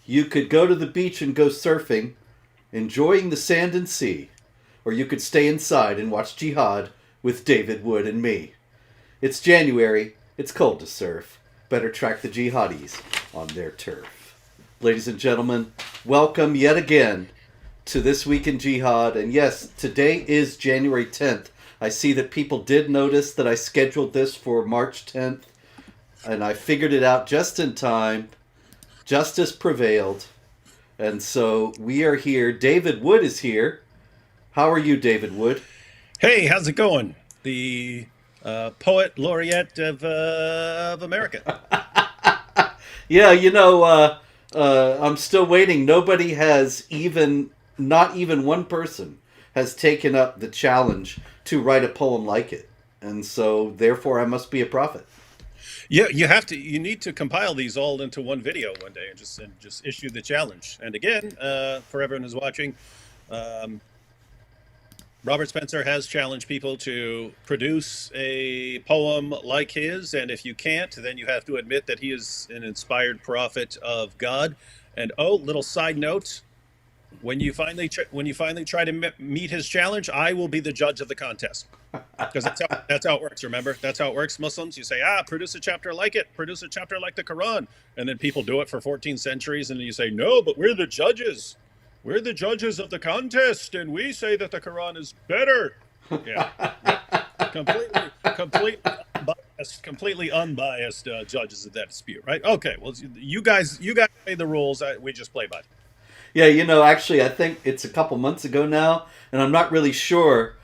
You could go to the beach and go surfing, enjoying the sand and sea, or you could stay inside and watch Jihad with David Wood and me. It's January. It's cold to surf. Better track the jihadis on their turf. Ladies and gentlemen, welcome yet again to This Week in Jihad. And yes, today is January 10th. I see that people did notice that I scheduled this for March 10th, and I figured it out just in time. Justice prevailed. And so we are here. David Wood is here. How are you, David Wood? Hey, how's it going? The poet laureate of America. Yeah, I'm still waiting. Nobody has not even one person has taken up the challenge to write a poem like it. And so, therefore, I must be a prophet. Yeah, you need to compile these all into one video one day and just issue the challenge. And again, for everyone who's watching, um, Robert Spencer has challenged people to produce a poem like his, and if you can't, then you have to admit that he is an inspired prophet of God. And oh, little side note: when you finally try to meet his challenge, I will be the judge of the contest because that's how it works. Remember, that's how it works. Muslims, you say, produce a chapter like it, produce a chapter like the Quran, and then people do it for 14 centuries, and then you say, no, but we're the judges. We're the judges of the contest, and we say that the Quran is better. Yeah, yeah. Completely unbiased judges of that dispute, right? Okay, well, you guys made the rules. We just play by them. Yeah, actually, I think it's a couple months ago now, and I'm not really sure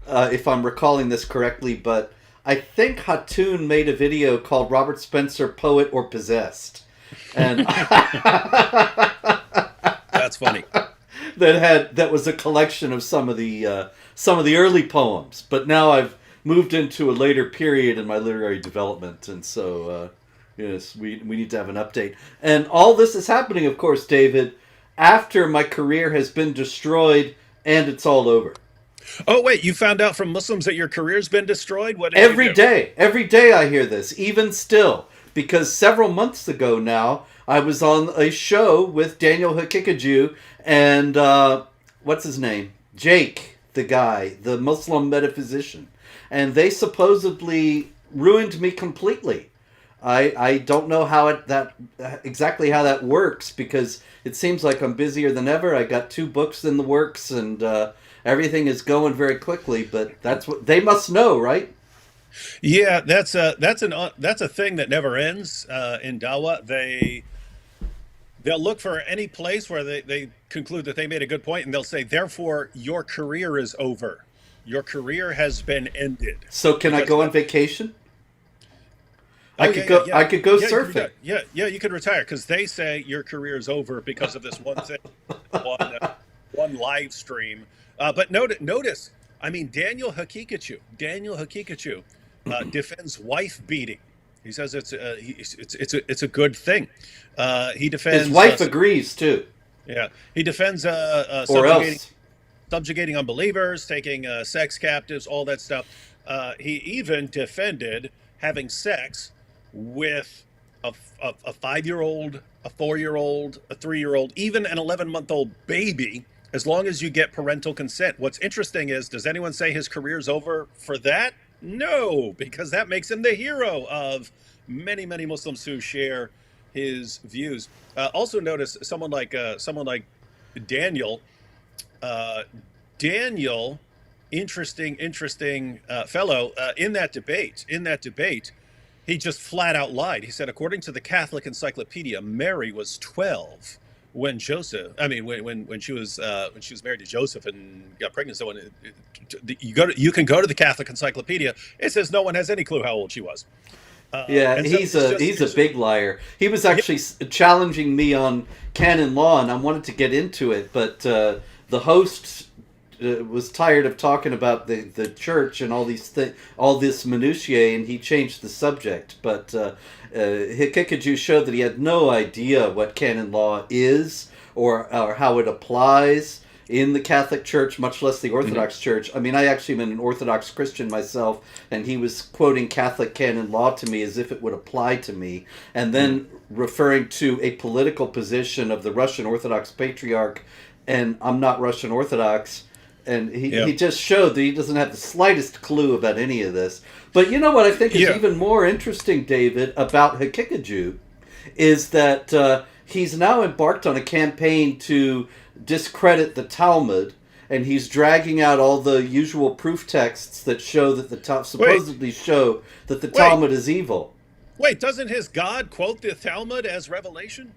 if I'm recalling this correctly, but I think Hatun made a video called Robert Spencer, Poet or Possessed. And That's funny. that was a collection of some of the early poems, but now I've moved into a later period in my literary development, and so yes, we need to have an update. And all this is happening, of course, David, after my career has been destroyed and it's all over. Oh, wait, you found out from Muslims that your career's been destroyed? What did you Every do? day, every day I hear this, even still, because several months ago now, I was on a show with Daniel Hakikaju and what's his name? Jake, the guy, the Muslim metaphysician. And they supposedly ruined me completely. I don't know exactly how that works, because it seems like I'm busier than ever. I got 2 books in the works, and everything is going very quickly. But that's what they must know, right? Yeah, that's a thing that never ends in Dawa. They'll look for any place where they conclude that they made a good point, and they'll say, therefore, your career is over. Your career has been ended. So can I Because go on vacation? I oh could yeah, yeah, go. yeah, I could go yeah, surfing. yeah. You could retire because they say your career is over because of this one thing, one live stream. But notice, I mean, Daniel Hakikatu defends wife beating. He says it's a good thing. He His defends. wife agrees too, Yeah, he defends or else. subjugating unbelievers, taking sex captives, all that stuff. He even defended having sex with a 5-year-old, a 4-year-old, a 3-year-old, even an 11-month-old baby, as long as you get parental consent. What's interesting is, does anyone say his career's over for that? No, because that makes him the hero of many, many Muslims who share his views. Also, notice someone like Daniel. Uh, Daniel, interesting fellow. In that debate, he just flat out lied. He said, according to the Catholic Encyclopedia, Mary was 12 when Joseph. I mean, when she was married to Joseph and got pregnant. So you can go to the Catholic Encyclopedia. It says no one has any clue how old she was. Yeah, And so he's a big liar. He was yeah, actually challenging me on canon law, and I wanted to get into it, but the host was tired of talking about the church and all this minutiae, and he changed the subject. But Hikikaju showed that he had no idea what canon law is or how it applies. in the Catholic Church, much less the Orthodox Church. I mean, I actually am an Orthodox Christian myself, and he was quoting Catholic canon law to me as if it would apply to me, and then referring to a political position of the Russian Orthodox Patriarch, and I'm not Russian Orthodox. And he just showed that he doesn't have the slightest clue about any of this. But you know what I think is even more interesting, David, about Hikikaju, is that he's now embarked on a campaign to discredit the Talmud, and he's dragging out all the usual proof texts that show that the supposedly show that the Talmud is evil. Wait, doesn't his God quote the Talmud as Revelation?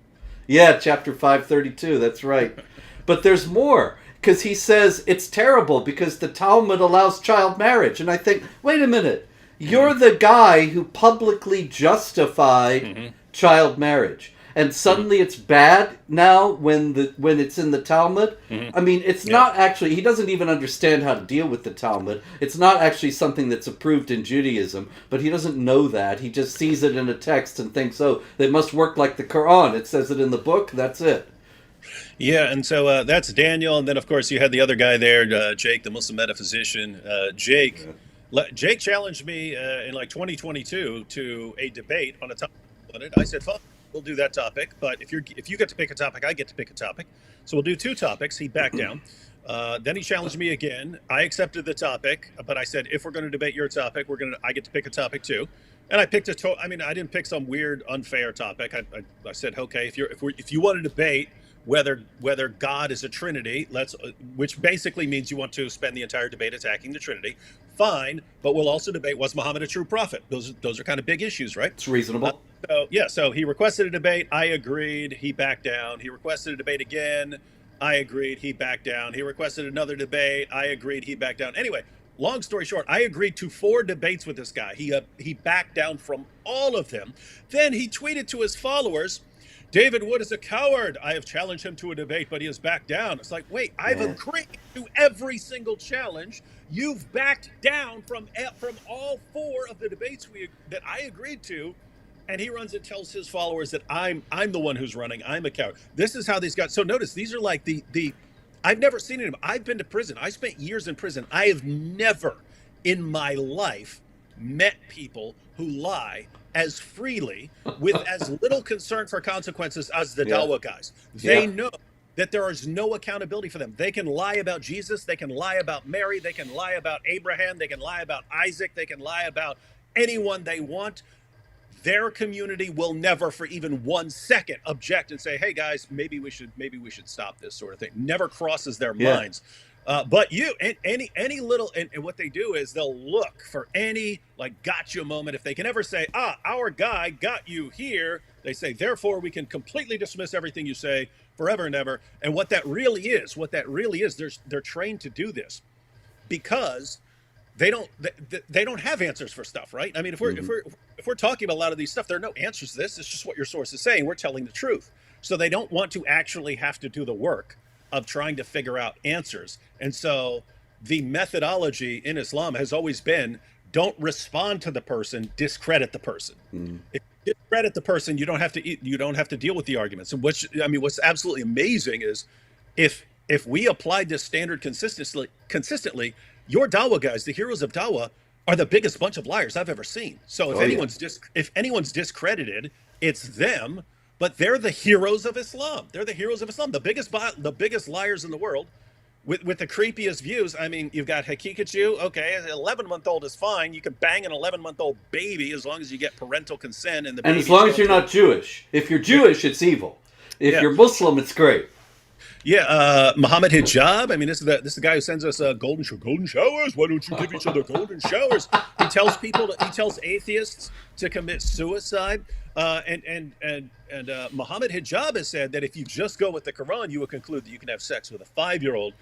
Yeah, chapter 532, that's right. But there's more. Because he says it's terrible because the Talmud allows child marriage. And I think, wait a minute. You're the guy who publicly justified child marriage. And suddenly it's bad now when it's in the Talmud. I mean, it's not actually, he doesn't even understand how to deal with the Talmud. It's not actually something that's approved in Judaism, but he doesn't know that. He just sees it in a text and thinks, oh, they must work like the Quran. It says it in the book, that's it. Yeah, and so that's Daniel, and then of course you had the other guy there, Jake, the Muslim metaphysician. Jake challenged me in like 2022 to a debate on a topic. I said, "Fine, we'll do that topic, but if you get to pick a topic, I get to pick a topic. So we'll do two topics." He backed down. Then he challenged me again. I accepted the topic, but I said, "If we're going to debate your topic, I get to pick a topic too." And I picked I didn't pick some weird, unfair topic. I said, "Okay, if you want to debate whether God is a Trinity, which basically means you want to spend the entire debate attacking the Trinity, fine. But we'll also debate, was Muhammad a true prophet? Those are kind of big issues, right?" It's reasonable. So he requested a debate. I agreed. He backed down. He requested a debate again. I agreed. He backed down. He requested another debate. I agreed. He backed down. Anyway, long story short, I agreed to 4 debates with this guy. He backed down from all of them. Then he tweeted to his followers, "David Wood is a coward. I have challenged him to a debate, but he has backed down." It's like, wait, I've agreed to every single challenge. You've backed down from all 4 of the debates that I agreed to, and he runs and tells his followers that I'm the one who's running. I'm a coward. This is how these guys. So notice these are like the. I've never seen him. I've been to prison. I spent years in prison. I have never in my life met people who lie as freely with as little concern for consequences as the Dawa guys. They know that there is no accountability for them. They can lie about Jesus. They can lie about Mary. They can lie about Abraham. They can lie about Isaac. They can lie about anyone they want. Their community will never for even 1 second object and say, "Hey guys, maybe we should stop this," sort of thing. Never crosses their minds. But any little, and what they do is they'll look for any like gotcha moment. If they can ever say, "Our guy got you here," they say, "Therefore we can completely dismiss everything you say forever and ever." And what that really is, they're trained to do this because they don't have answers for stuff, right? I mean, if we're talking about a lot of these stuff, there are no answers to this. It's just what your source is saying. We're telling the truth. So they don't want to actually have to do the work of trying to figure out answers. And so the methodology in Islam has always been, don't respond to the person, discredit the person. If you discredit the person, you don't have to deal with the arguments. And what's absolutely amazing is if we applied this standard consistently, your Dawa guys, the heroes of Dawa, are the biggest bunch of liars I've ever seen. So if anyone's discredited, it's them. But they're the heroes of Islam. They're the heroes of Islam. The biggest liars in the world, with the creepiest views. I mean, you've got Hakikatu. Okay, an 11-month-old is fine. You can bang an 11-month-old baby as long as you get parental consent and as long as you're not Jewish. If you're Jewish, it's evil. If you're Muslim, it's great. Yeah, Muhammad Hijab. I mean, this is the guy who sends us golden showers. Why don't you give each other golden showers? He tells atheists to commit suicide. And Muhammad Hijab has said that if you just go with the Quran, you will conclude that you can have sex with a 5-year-old.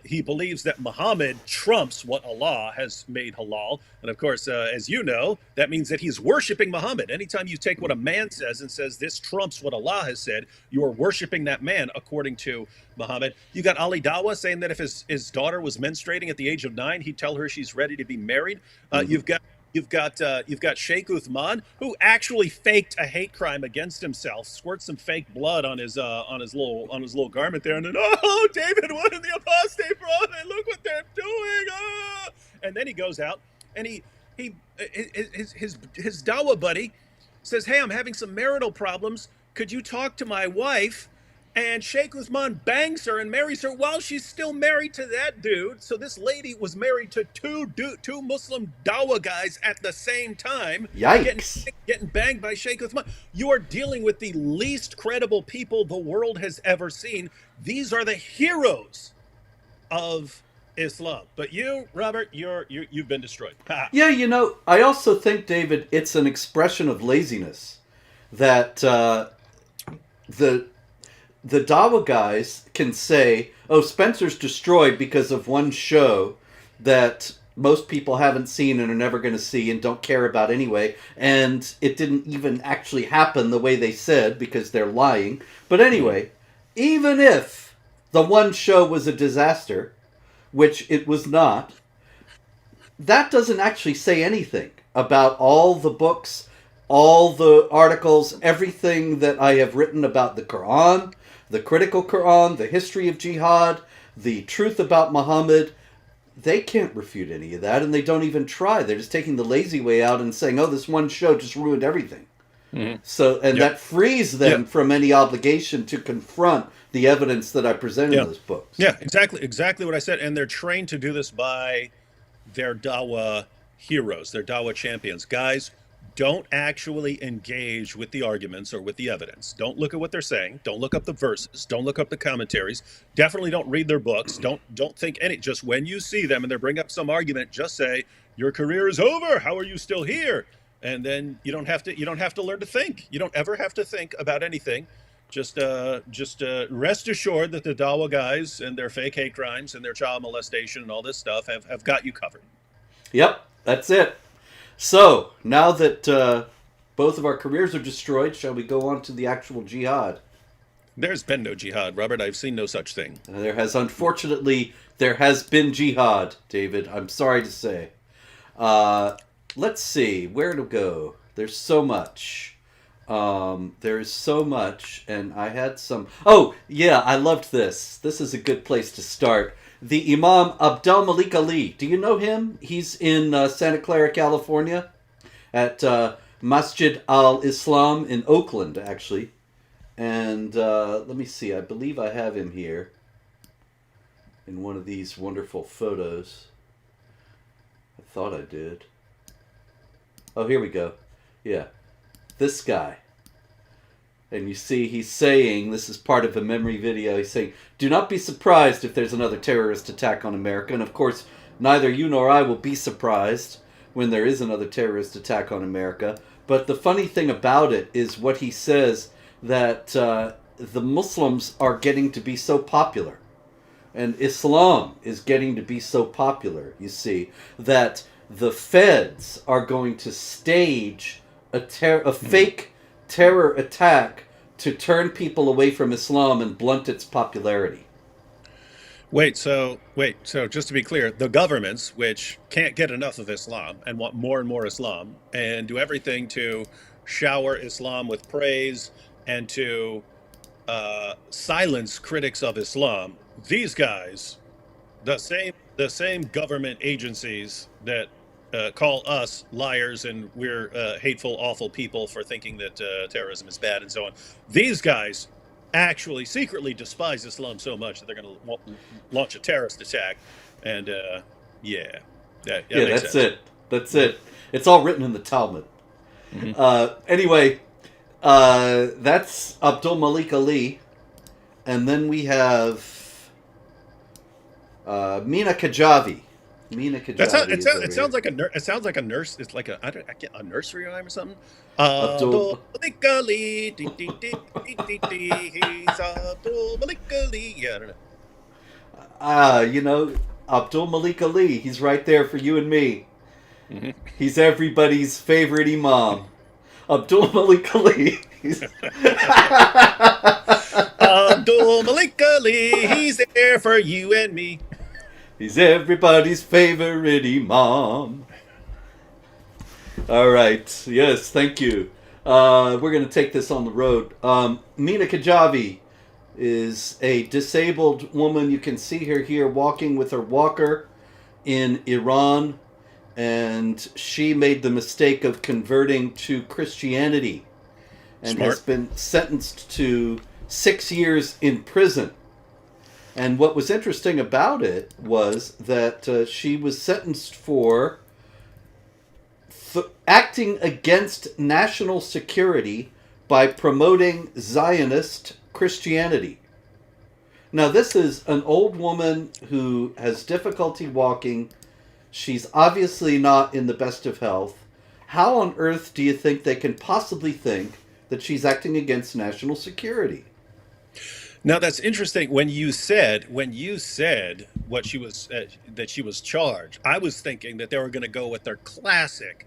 He believes that Muhammad trumps what Allah has made halal. And of course, as you know, that means that he's worshiping Muhammad. Anytime you take what a man says and says this trumps what Allah has said, you are worshiping that man according to Muhammad. You got Ali Dawa saying that if his daughter was menstruating at the age of 9, he'd tell her she's ready to be married. You've got You've got Sheikh Uthman, who actually faked a hate crime against himself, squirt some fake blood on his little garment there, and then, oh, David, what in the apostate brother? Look what they're doing! Ah! And then he goes out and his Dawa buddy says, "Hey, I'm having some marital problems. Could you talk to my wife?" And Sheikh Uthman bangs her and marries her while she's still married to that dude. So this lady was married to two Muslim Dawa guys at the same time, Yikes. getting banged by Sheikh Uthman. You are dealing with the least credible people the world has ever seen. These are the heroes of Islam. But you, Robert, you've been destroyed. Yeah, you know, I also think, David, it's an expression of laziness that the Dawa guys can say, oh, Spencer's destroyed because of one show that most people haven't seen and are never going to see and don't care about anyway, and it didn't even actually happen the way they said because they're lying. But anyway, even if the one show was a disaster, which it was not, that doesn't actually say anything about all the books, all the articles, everything that I have written about the Quran, the critical Quran, the history of Jihad, the truth about Muhammad. They can't refute any of that, and they don't even try. They're just taking the lazy way out and saying, oh, this one show just ruined everything. Mm-hmm. So, and that frees them from any obligation to confront the evidence that I present in those books. Yeah, exactly what I said. And they're trained to do this by their Dawa heroes, their Dawa champions. Guys, don't actually engage with the arguments or with the evidence. Don't look at what they're saying. Don't look up the verses. Don't look up the commentaries. Definitely don't read their books. Don't think any. Just when you see them and they bring up some argument, just say, "Your career is over. How are you still here?" And then you don't have to learn to think. You don't ever have to think about anything. Just rest assured that the Dawa guys and their fake hate crimes and their child molestation and all this stuff have got you covered. Yep, that's it. So, now that both of our careers are destroyed, shall we go on to the actual jihad? There's been no jihad, Robert. I've seen no such thing. Unfortunately, there has been jihad, David. I'm sorry to say. Let's see, where to go? There's so much. There's so much, and I had some... Oh, yeah, I loved this. This is a good place to start. The Imam Abdul Malik Ali. Do you know him? He's in Santa Clara, California, at Masjid al-Islam in Oakland, actually. And let me see. I believe I have him here in one of these wonderful photos. I thought I did. Oh, here we go. Yeah. This guy. And you see he's saying, this is part of a memory video, he's saying, do not be surprised if there's another terrorist attack on America. And of course, neither you nor I will be surprised when there is another terrorist attack on America. But the funny thing about it is what he says, that the Muslims are getting to be so popular. And Islam is getting to be so popular, you see, that the feds are going to stage a fake terror attack to turn people away from Islam and blunt its popularity. Wait, so just to be clear, the governments, which can't get enough of Islam and want more and more Islam and do everything to shower Islam with praise and to silence critics of Islam, these guys, the same government agencies that call us liars and we're hateful, awful people for thinking that terrorism is bad and so on. These guys actually secretly despise Islam so much that they're going to launch a terrorist attack. And that makes that's sense. That's it. It's all written in the Talmud. Mm-hmm. Anyway, that's Abdul Malik Ali. And then we have Mina Kajavi. It sounds like a nurse. It's like a nursery rhyme or something. Abdul Malik Ali, he's Abdul Malik Ali. Yeah, I don't know. Abdul Malik Ali. He's right there for you and me. Mm-hmm. He's everybody's favorite imam. Abdul Malik Ali. Abdul Malik Ali. He's there for you and me. He's everybody's favorite imam. All right. Yes, thank you. We're going to take this on the road. Mina Kajabi is a disabled woman. You can see her here walking with her walker in Iran, and she made the mistake of converting to Christianity and has Smart. been sentenced to 6 years in prison. And what was interesting about it was that she was sentenced for acting against national security by promoting Zionist Christianity. Now, this is an old woman who has difficulty walking. She's obviously not in the best of health. How on earth do you think they can possibly think that she's acting against national security? Now that's interesting. When you said what she was that she was charged, I was thinking that they were going to go with their classic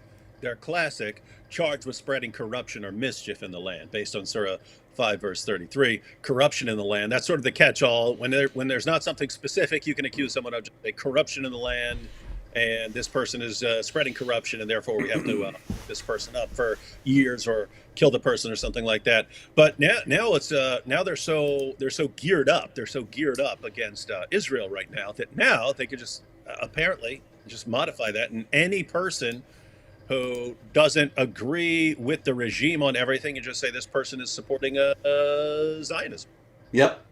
charge with spreading corruption or mischief in the land, based on Surah 5 verse 33, corruption in the land. That's sort of the catch-all. When there's not something specific, you can accuse someone of just say corruption in the land, and this person is spreading corruption, and therefore we have to lock this person up for years or kill the person or something like that. But now it's now they're so geared up. They're so geared up against Israel right now that now they could just apparently just modify that, and any person who doesn't agree with the regime on everything, and just say this person is supporting Zionism. Yep.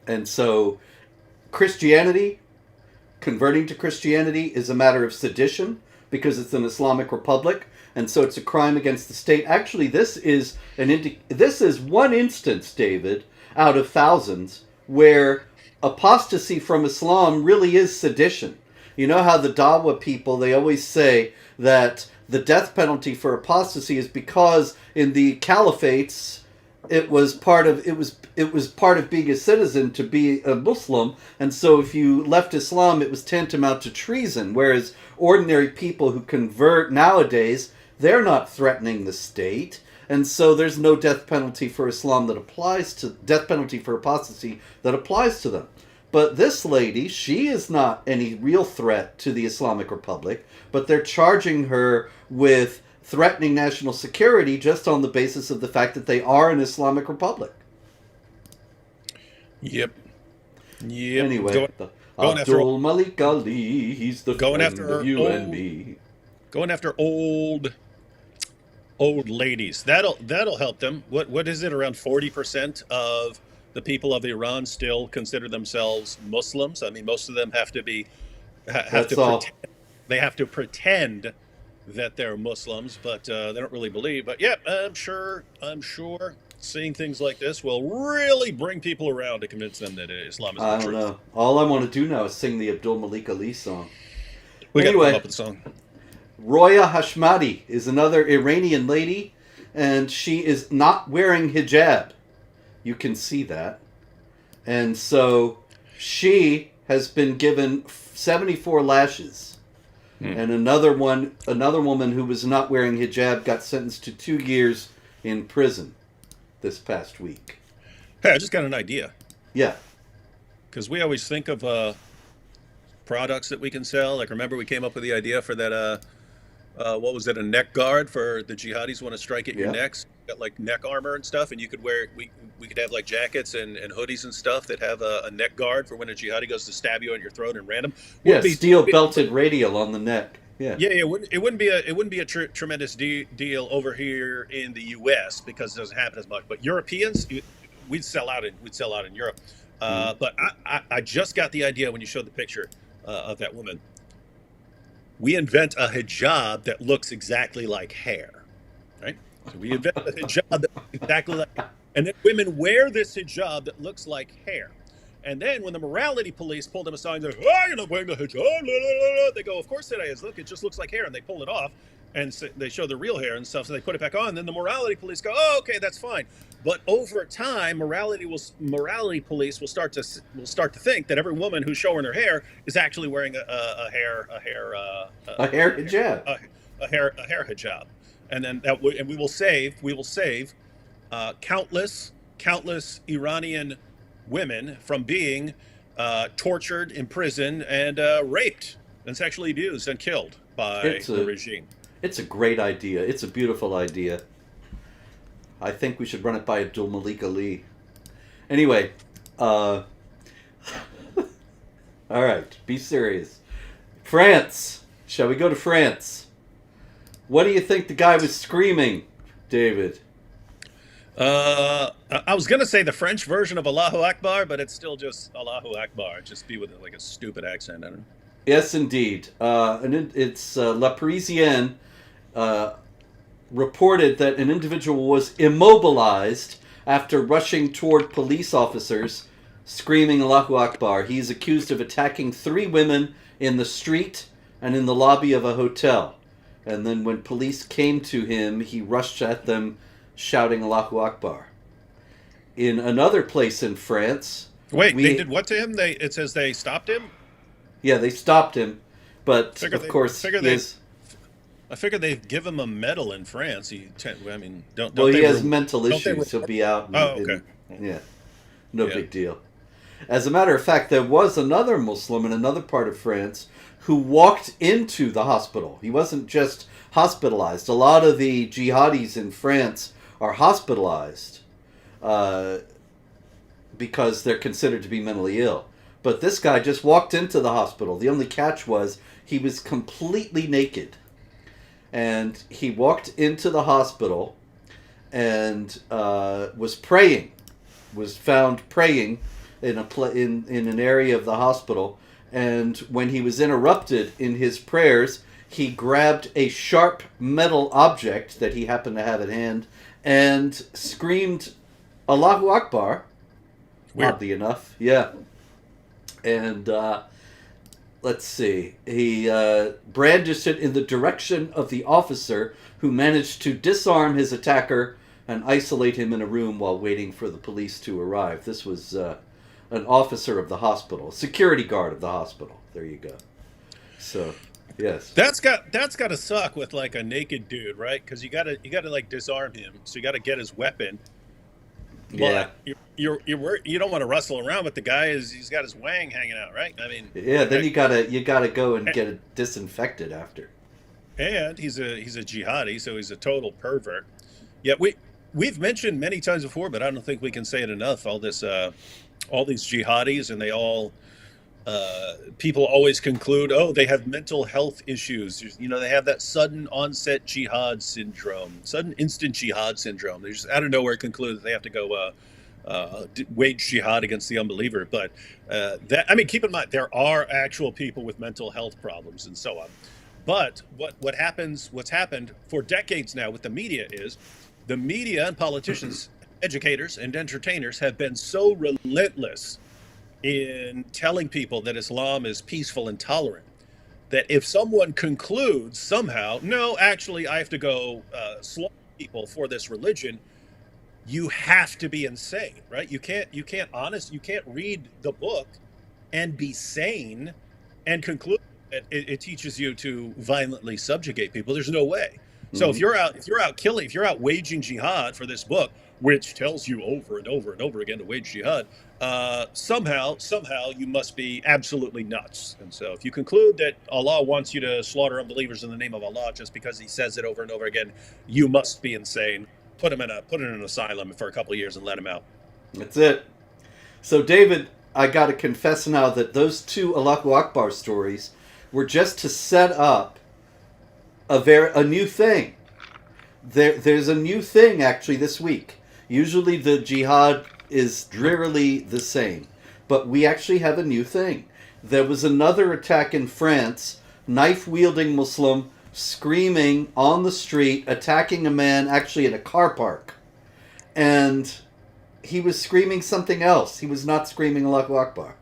And so Christianity, converting to Christianity is a matter of sedition because it's an Islamic republic, and so it's a crime against the state. Actually, this is one instance, David, out of thousands where apostasy from Islam really is sedition. You know how the Dawa people, they always say that the death penalty for apostasy is because in the caliphates it was part of being a citizen to be a Muslim, and so if you left Islam it was tantamount to treason, whereas ordinary people who convert nowadays, they're not threatening the state, and so there's no death penalty for death penalty for apostasy that applies to them. But this lady, she is not any real threat to the Islamic Republic, but they're charging her with threatening national security just on the basis of the fact that they are an Islamic Republic. Yep. Yep. Anyway, going after Abdul Malik Ali, he's the going friend after of you and me. going after old ladies. That'll help them. What is it? Around 40% of the people of Iran still consider themselves Muslims. I mean, most of them have to be have That's to all. they have to pretend that they're Muslims, but they don't really believe. But yeah, I'm sure seeing things like this will really bring people around to convince them that Islam is the I don't truth. know. All I want to do now is sing the Abdul Malik Ali song. We got to come Anyway, up with a song. Roya Hashmati is another Iranian lady, and she is not wearing hijab. You can see that. And so she has been given 74 lashes. And another woman who was not wearing hijab got sentenced to 2 years in prison this past week. Hey, I just got an idea, Yeah. because we always think of products that we can sell. Like, remember we came up with the idea for that what was it, a neck guard for the jihadis want to strike at your Yeah. necks. Got like neck armor and stuff, and you could wear we could have like jackets and hoodies and stuff that have a neck guard for when a jihadi goes to stab you at your throat and random. Yeah, Would be steel belted radial on the neck. Yeah. Yeah, it wouldn't be a tremendous deal over here in the U.S. because it doesn't happen as much. But Europeans, we'd sell out in Europe. But I just got the idea when you showed the picture of that woman. We invent a hijab that looks exactly like hair, right? So we invent a hijab that looks exactly like hair. And then women wear this hijab that looks like hair. And then when the morality police pull them aside and say, "Oh, you're not wearing the hijab," blah, blah, blah, they go, "Of course it is. Look, it just looks like hair." And they pull it off, and so they show the real hair and stuff. So they put it back on. And then the morality police go, "Oh, okay, that's fine." But over time, morality police will start to think that every woman who's showing her hair is actually wearing a hair A hair hijab. a hair hijab, and then and we will save countless Iranian women from being tortured, imprisoned, and raped, and sexually abused and killed by It's the a regime. It's a great idea. It's a beautiful idea. I think we should run it by Abdul Malik Ali. Anyway, all right, be serious. France. Shall we go to France? What do you think the guy was screaming, David? I was gonna say the French version of Allahu Akbar, but it's still just Allahu Akbar. Just be with like a stupid accent. I don't know. Yes, indeed. It's La Parisienne reported that an individual was immobilized after rushing toward police officers, screaming Allahu Akbar. He's accused of attacking 3 women in the street and in the lobby of a hotel. And then when police came to him, he rushed at them, shouting Allahu Akbar. In another place in France... Wait, they did what to him? It says they stopped him? Yeah, they stopped him, but of course... I figure they give him a medal in France. He has mental issues. He'll be out. Okay. No big deal. As a matter of fact, there was another Muslim in another part of France who walked into the hospital. He wasn't just hospitalized. A lot of the jihadis in France are hospitalized because they're considered to be mentally ill. But this guy just walked into the hospital. The only catch was he was completely naked. And he walked into the hospital and was praying, was found praying in an area of the hospital. And when he was interrupted in his prayers, he grabbed a sharp metal object that he happened to have at hand and screamed Allahu Akbar. Weird. Oddly enough, yeah. And let's see. He brandished it in the direction of the officer, who managed to disarm his attacker and isolate him in a room while waiting for the police to arrive. This was an officer of the hospital, security guard of the hospital. There you go. So, yes. That's got to suck with like a naked dude, right? Because you gotta like disarm him, so you gotta get his weapon. Yeah. But you don't want to wrestle around with the guy. He's got his wang hanging out, right? I mean. Yeah. Then you gotta go and get it disinfected after. And he's a jihadi, so he's a total pervert. Yeah, we've mentioned many times before, but I don't think we can say it enough. All these jihadis, and they all people always conclude, oh, they have mental health issues. You know, they have that sudden onset jihad syndrome, sudden instant jihad syndrome. They just out of nowhere conclude that they have to go wage jihad against the unbeliever. But keep in mind, there are actual people with mental health problems and so on. But what's happened for decades now with the media is the media and politicians, educators and entertainers have been so relentless in telling people that Islam is peaceful and tolerant that if someone concludes somehow, no, actually I have to go slaughter people for this religion, you have to be insane, right? You can't read the book and be sane and conclude that it teaches you to violently subjugate people. There's no way. Mm-hmm. So if you're out waging jihad for this book, which tells you over and over and over again to wage jihad, somehow you must be absolutely nuts. And so if you conclude that Allah wants you to slaughter unbelievers in the name of Allah just because he says it over and over again, you must be insane. Put him in an asylum for a couple of years and let him out. That's it. So David, I got to confess now that those 2 Allahu Akbar stories were just to set up a new thing. There's a new thing actually this week. Usually the jihad is drearily the same, but we actually have a new thing. There was another attack in France, knife-wielding Muslim screaming on the street, attacking a man actually in a car park. And he was screaming something else. He was not screaming Allahu Akbar.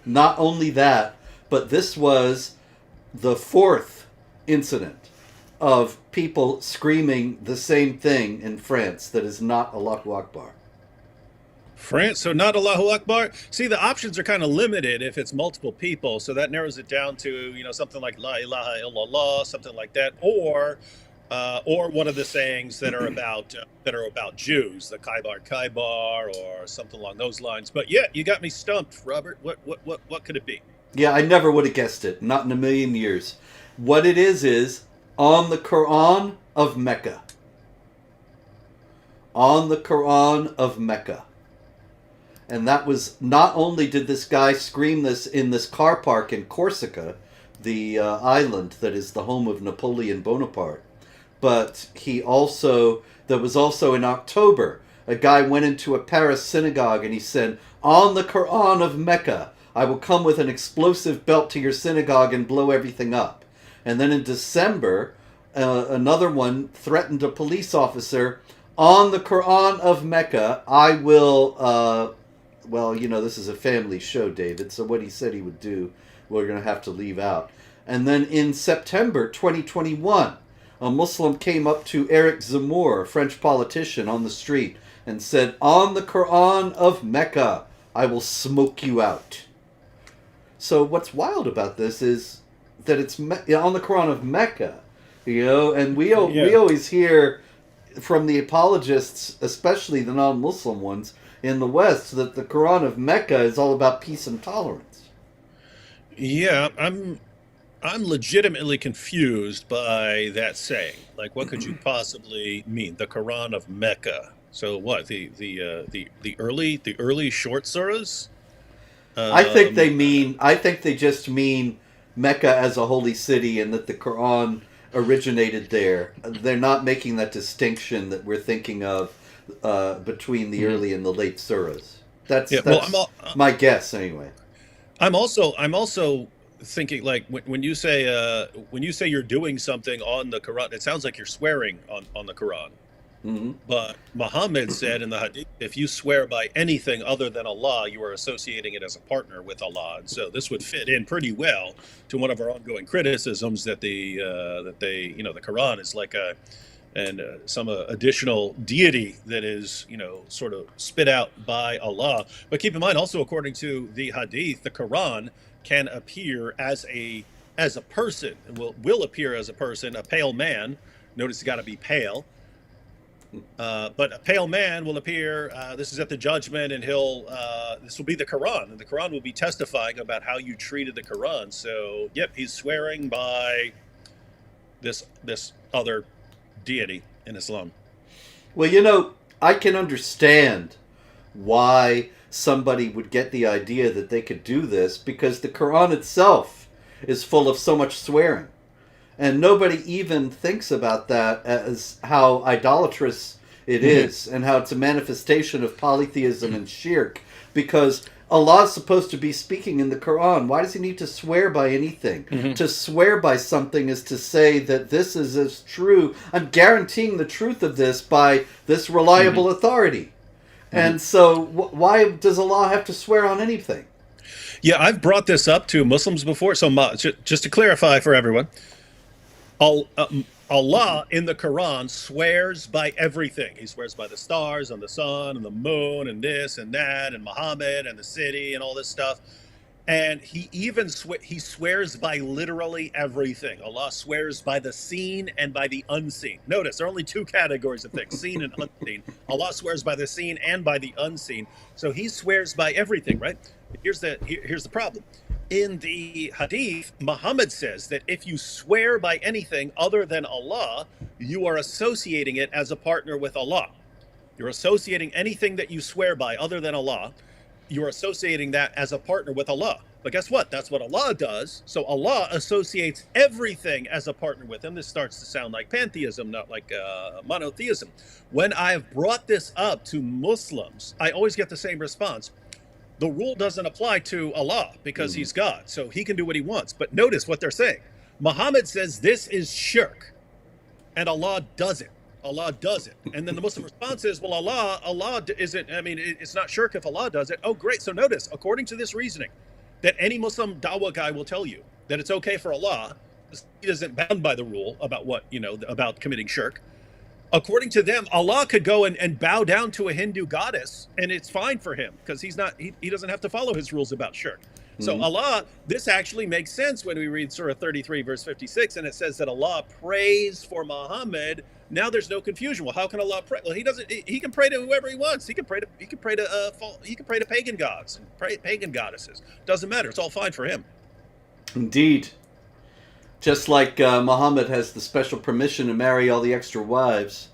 Not only that, but this was the 4th incident of people screaming the same thing in France that is not Allahu Akbar. France, so not Allahu Akbar? See, the options are kind of limited if it's multiple people, so that narrows it down to, something like La ilaha illallah, something like that, or one of the sayings that are about Jews, the Kaibar, or something along those lines. But yeah, you got me stumped, Robert. What could it be? Yeah, I never would have guessed it. Not in a million years. What it is on the Quran of Mecca. On the Quran of Mecca. And that was, not only did this guy scream this in this car park in Corsica, the island that is the home of Napoleon Bonaparte, but there was also in October, a guy went into a Paris synagogue and he said, on the Quran of Mecca, I will come with an explosive belt to your synagogue and blow everything up. And then in December, another one threatened a police officer, on the Quran of Mecca, I will, well, you know, this is a family show, David, so what he said he would do, we're going to have to leave out. And then in September 2021, a Muslim came up to Eric Zemmour, a French politician, on the street and said, on the Quran of Mecca, I will smoke you out. So what's wild about this is that it's on the Quran of Mecca, you know, and we always hear from the apologists, especially the non-Muslim ones in the West, that the Quran of Mecca is all about peace and tolerance. Yeah, I'm legitimately confused by that saying. Like, what could you possibly mean? The Quran of Mecca. So what? The early short surahs? I think they just mean Mecca as a holy city, and that the Quran originated there. They're not making that distinction that we're thinking of between the early and the late surahs. That's my guess anyway. I'm also thinking, like, when you say you're doing something on the Quran, it sounds like you're swearing on the Quran. Mm-hmm. But Muhammad said in the Hadith, if you swear by anything other than Allah, you are associating it as a partner with Allah. And so this would fit in pretty well to one of our ongoing criticisms that the Quran is like some additional deity that is, sort of spit out by Allah. But keep in mind, also according to the Hadith, the Quran can appear as a person, will appear as a person, a pale man. Notice it's got to be pale. But a pale man will appear. This is at the judgment, and this will be the Quran, and the Quran will be testifying about how you treated the Quran. So, yep, he's swearing by this other deity in Islam. Well, I can understand why somebody would get the idea that they could do this, because the Quran itself is full of so much swearing. And nobody even thinks about that as how idolatrous it is, and how it's a manifestation of polytheism and shirk, because Allah is supposed to be speaking in the Quran. Why does he need to swear by anything? To swear by something is to say that this is as true. I'm guaranteeing the truth of this by this reliable authority. And so why does Allah have to swear on anything? Yeah, I've brought this up to Muslims before. So just to clarify for everyone, Allah in the Quran swears by everything. He swears by the stars and the sun and the moon and this and that and Muhammad and the city and all this stuff. And he even he swears by literally everything. Allah swears by the seen and by the unseen. Notice there are only two categories of things, seen and unseen. Allah swears by the seen and by the unseen. So he swears by everything, right? Here's the problem. In the Hadith, Muhammad says that if you swear by anything other than Allah, you are associating it as a partner with Allah. You're associating anything that you swear by other than Allah, you're associating that as a partner with Allah. But guess what? That's what Allah does. So Allah associates everything as a partner with him. This starts to sound like pantheism, not like monotheism. When I've brought this up to Muslims, I always get the same response. The rule doesn't apply to Allah because he's God, so he can do what he wants. But notice what they're saying. Muhammad says this is shirk, and Allah does it. Allah does it. And then the Muslim response is, well, Allah isn't, it's not shirk if Allah does it. Oh, great. So notice, according to this reasoning, that any Muslim dawah guy will tell you that it's okay for Allah, he isn't bound by the rule about about committing shirk. According to them, Allah could go and bow down to a Hindu goddess, and it's fine for him because he doesn't have to follow his rules about shirk. So Allah, this actually makes sense when we read Surah 33, verse 56, and it says that Allah prays for Muhammad. Now there's no confusion. Well, how can Allah pray? Well, he can pray to whoever he wants. He can pray to pagan gods and pagan goddesses. Doesn't matter. It's all fine for him. Indeed. Just like Muhammad has the special permission to marry all the extra wives,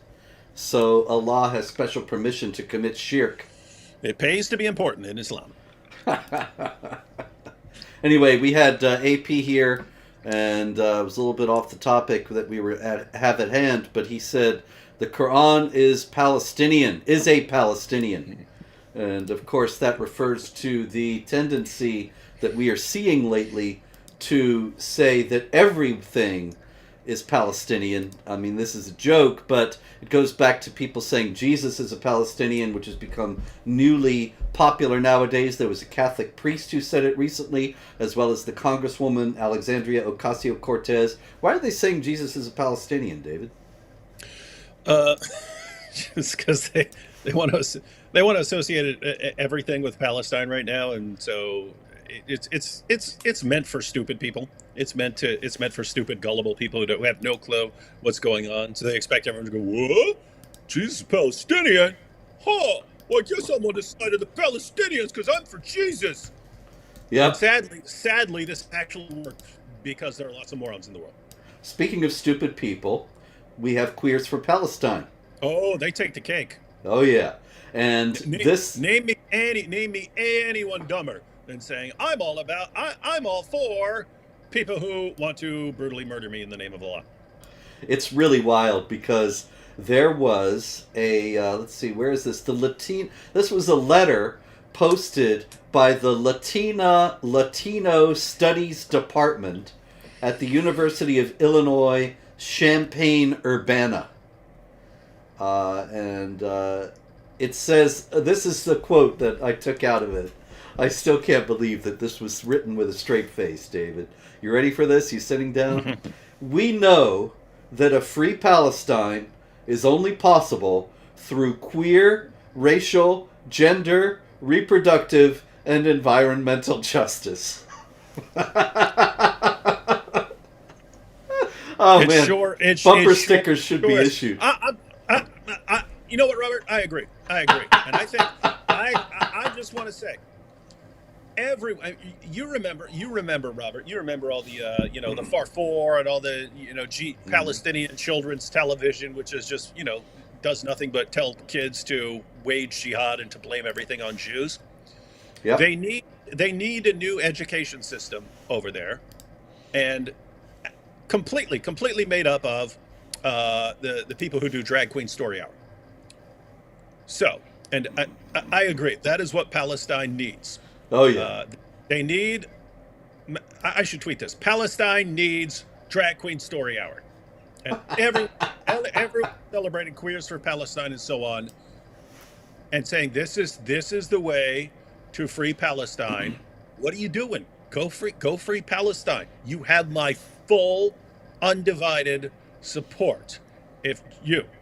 so Allah has special permission to commit shirk. It pays to be important in Islam. Anyway, we had AP here, and it was a little bit off the topic that we have at hand, but he said the Quran is a Palestinian. And of course that refers to the tendency that we are seeing lately to say that everything is Palestinian. I mean, this is a joke, but it goes back to people saying Jesus is a Palestinian, which has become newly popular nowadays. There was a Catholic priest who said it recently, as well as the Congresswoman Alexandria Ocasio-Cortez. Why are they saying Jesus is a Palestinian, David? Just because they want to associate everything with Palestine right now, and so it's meant for stupid people. It's meant for stupid, gullible people who have no clue what's going on. So they expect everyone to go, "What? Jesus is Palestinian? Huh? Well, I guess I'm on the side of the Palestinians because I'm for Jesus." Yeah. Sadly, this actually works because there are lots of morons in the world. Speaking of stupid people, we have Queers for Palestine. Oh, they take the cake. Oh yeah, and name me anyone dumber than saying I'm all for people who want to brutally murder me in the name of Allah. It's really wild because there was a let's see, where is this? This was a letter posted by the Latino Studies Department at the University of Illinois Champaign-Urbana. And it says, this is the quote that I took out of it. I still can't believe that this was written with a straight face, David. You ready for this? You sitting down? We know that a free Palestine is only possible through queer, racial, gender, reproductive, and environmental justice. Oh, man. Bumper stickers should be issued. You know what, Robert? I agree. And I think I just want to say, you remember, Robert. You remember all the the Farfour and all the Palestinian children's television, which is just does nothing but tell kids to wage jihad and to blame everything on Jews. Yeah. They need a new education system over there, and completely made up of the people who do Drag Queen Story Hour. So, and I agree. That is what Palestine needs. Oh, yeah. They need... I should tweet this. Palestine needs Drag Queen Story Hour. And everyone celebrating Queers for Palestine and so on, and saying this is the way to free Palestine. What are you doing? Go free Palestine. You have my full, undivided support. If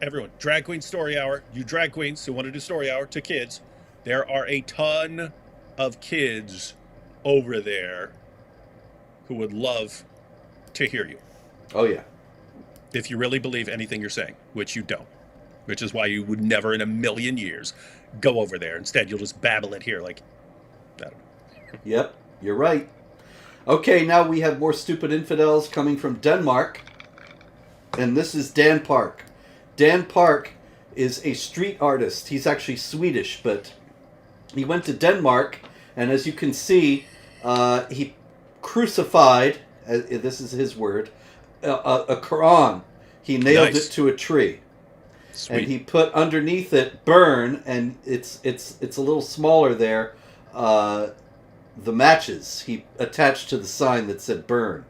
everyone, Drag Queen Story Hour, you drag queens who want to do Story Hour to kids, there are a ton of kids over there who would love to hear you. Oh, yeah. If you really believe anything you're saying, which you don't, which is why you would never in a million years go over there. Instead, you'll just babble it here like that. Yep, you're right. Okay, now we have more stupid infidels coming from Denmark. And this is Dan Park. Dan Park is a street artist. He's actually Swedish, but he went to Denmark, and as you can see, he crucified, this is his word, a Quran. He nailed it to a tree. Sweet. And he put underneath it burn, and it's a little smaller there, the matches. He attached to the sign that said burn.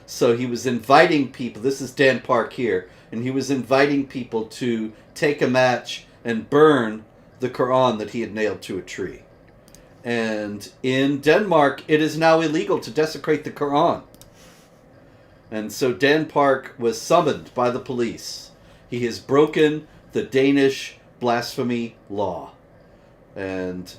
So he was inviting people, this is Dan Park here, and he was inviting people to take a match and burn the Quran that he had nailed to a tree. And in Denmark, it is now illegal to desecrate the Quran. And so Dan Park was summoned by the police. He has broken the Danish blasphemy law. And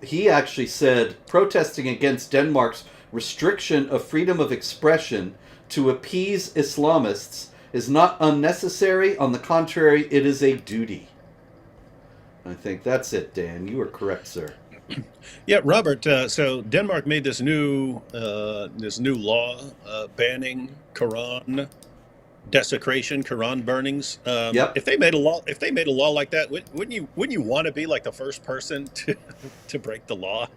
he actually said, protesting against Denmark's restriction of freedom of expression to appease Islamists is not unnecessary. On the contrary, it is a duty. I think that's it, Dan. You are correct, sir. Yeah, Robert. So Denmark made this new law banning Quran desecration, Quran burnings. Yep. If they made a law like that, wouldn't you want to be like the first person to to break the law?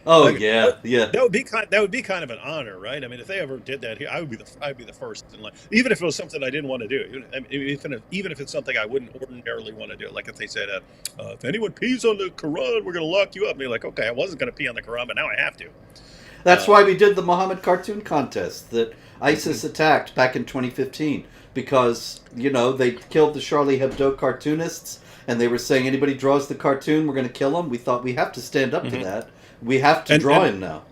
Oh Like yeah, yeah. that would be kind of an honor, right? I mean, if they ever did that here, I'd be the first in line, even if it was something I didn't want to do. Even if it's something I wouldn't ordinarily want to do, like if they said, if anyone pees on the Quran, we're going to lock you up. And be like, okay, I wasn't going to pee on the Quran, but now I have to. That's Uh, why we did the Muhammad cartoon contest that ISIS attacked back in 2015 because they killed the Charlie Hebdo cartoonists and they were saying anybody draws the cartoon, we're going to kill them. We thought we have to stand up to mhm. that. We have to and draw and him now.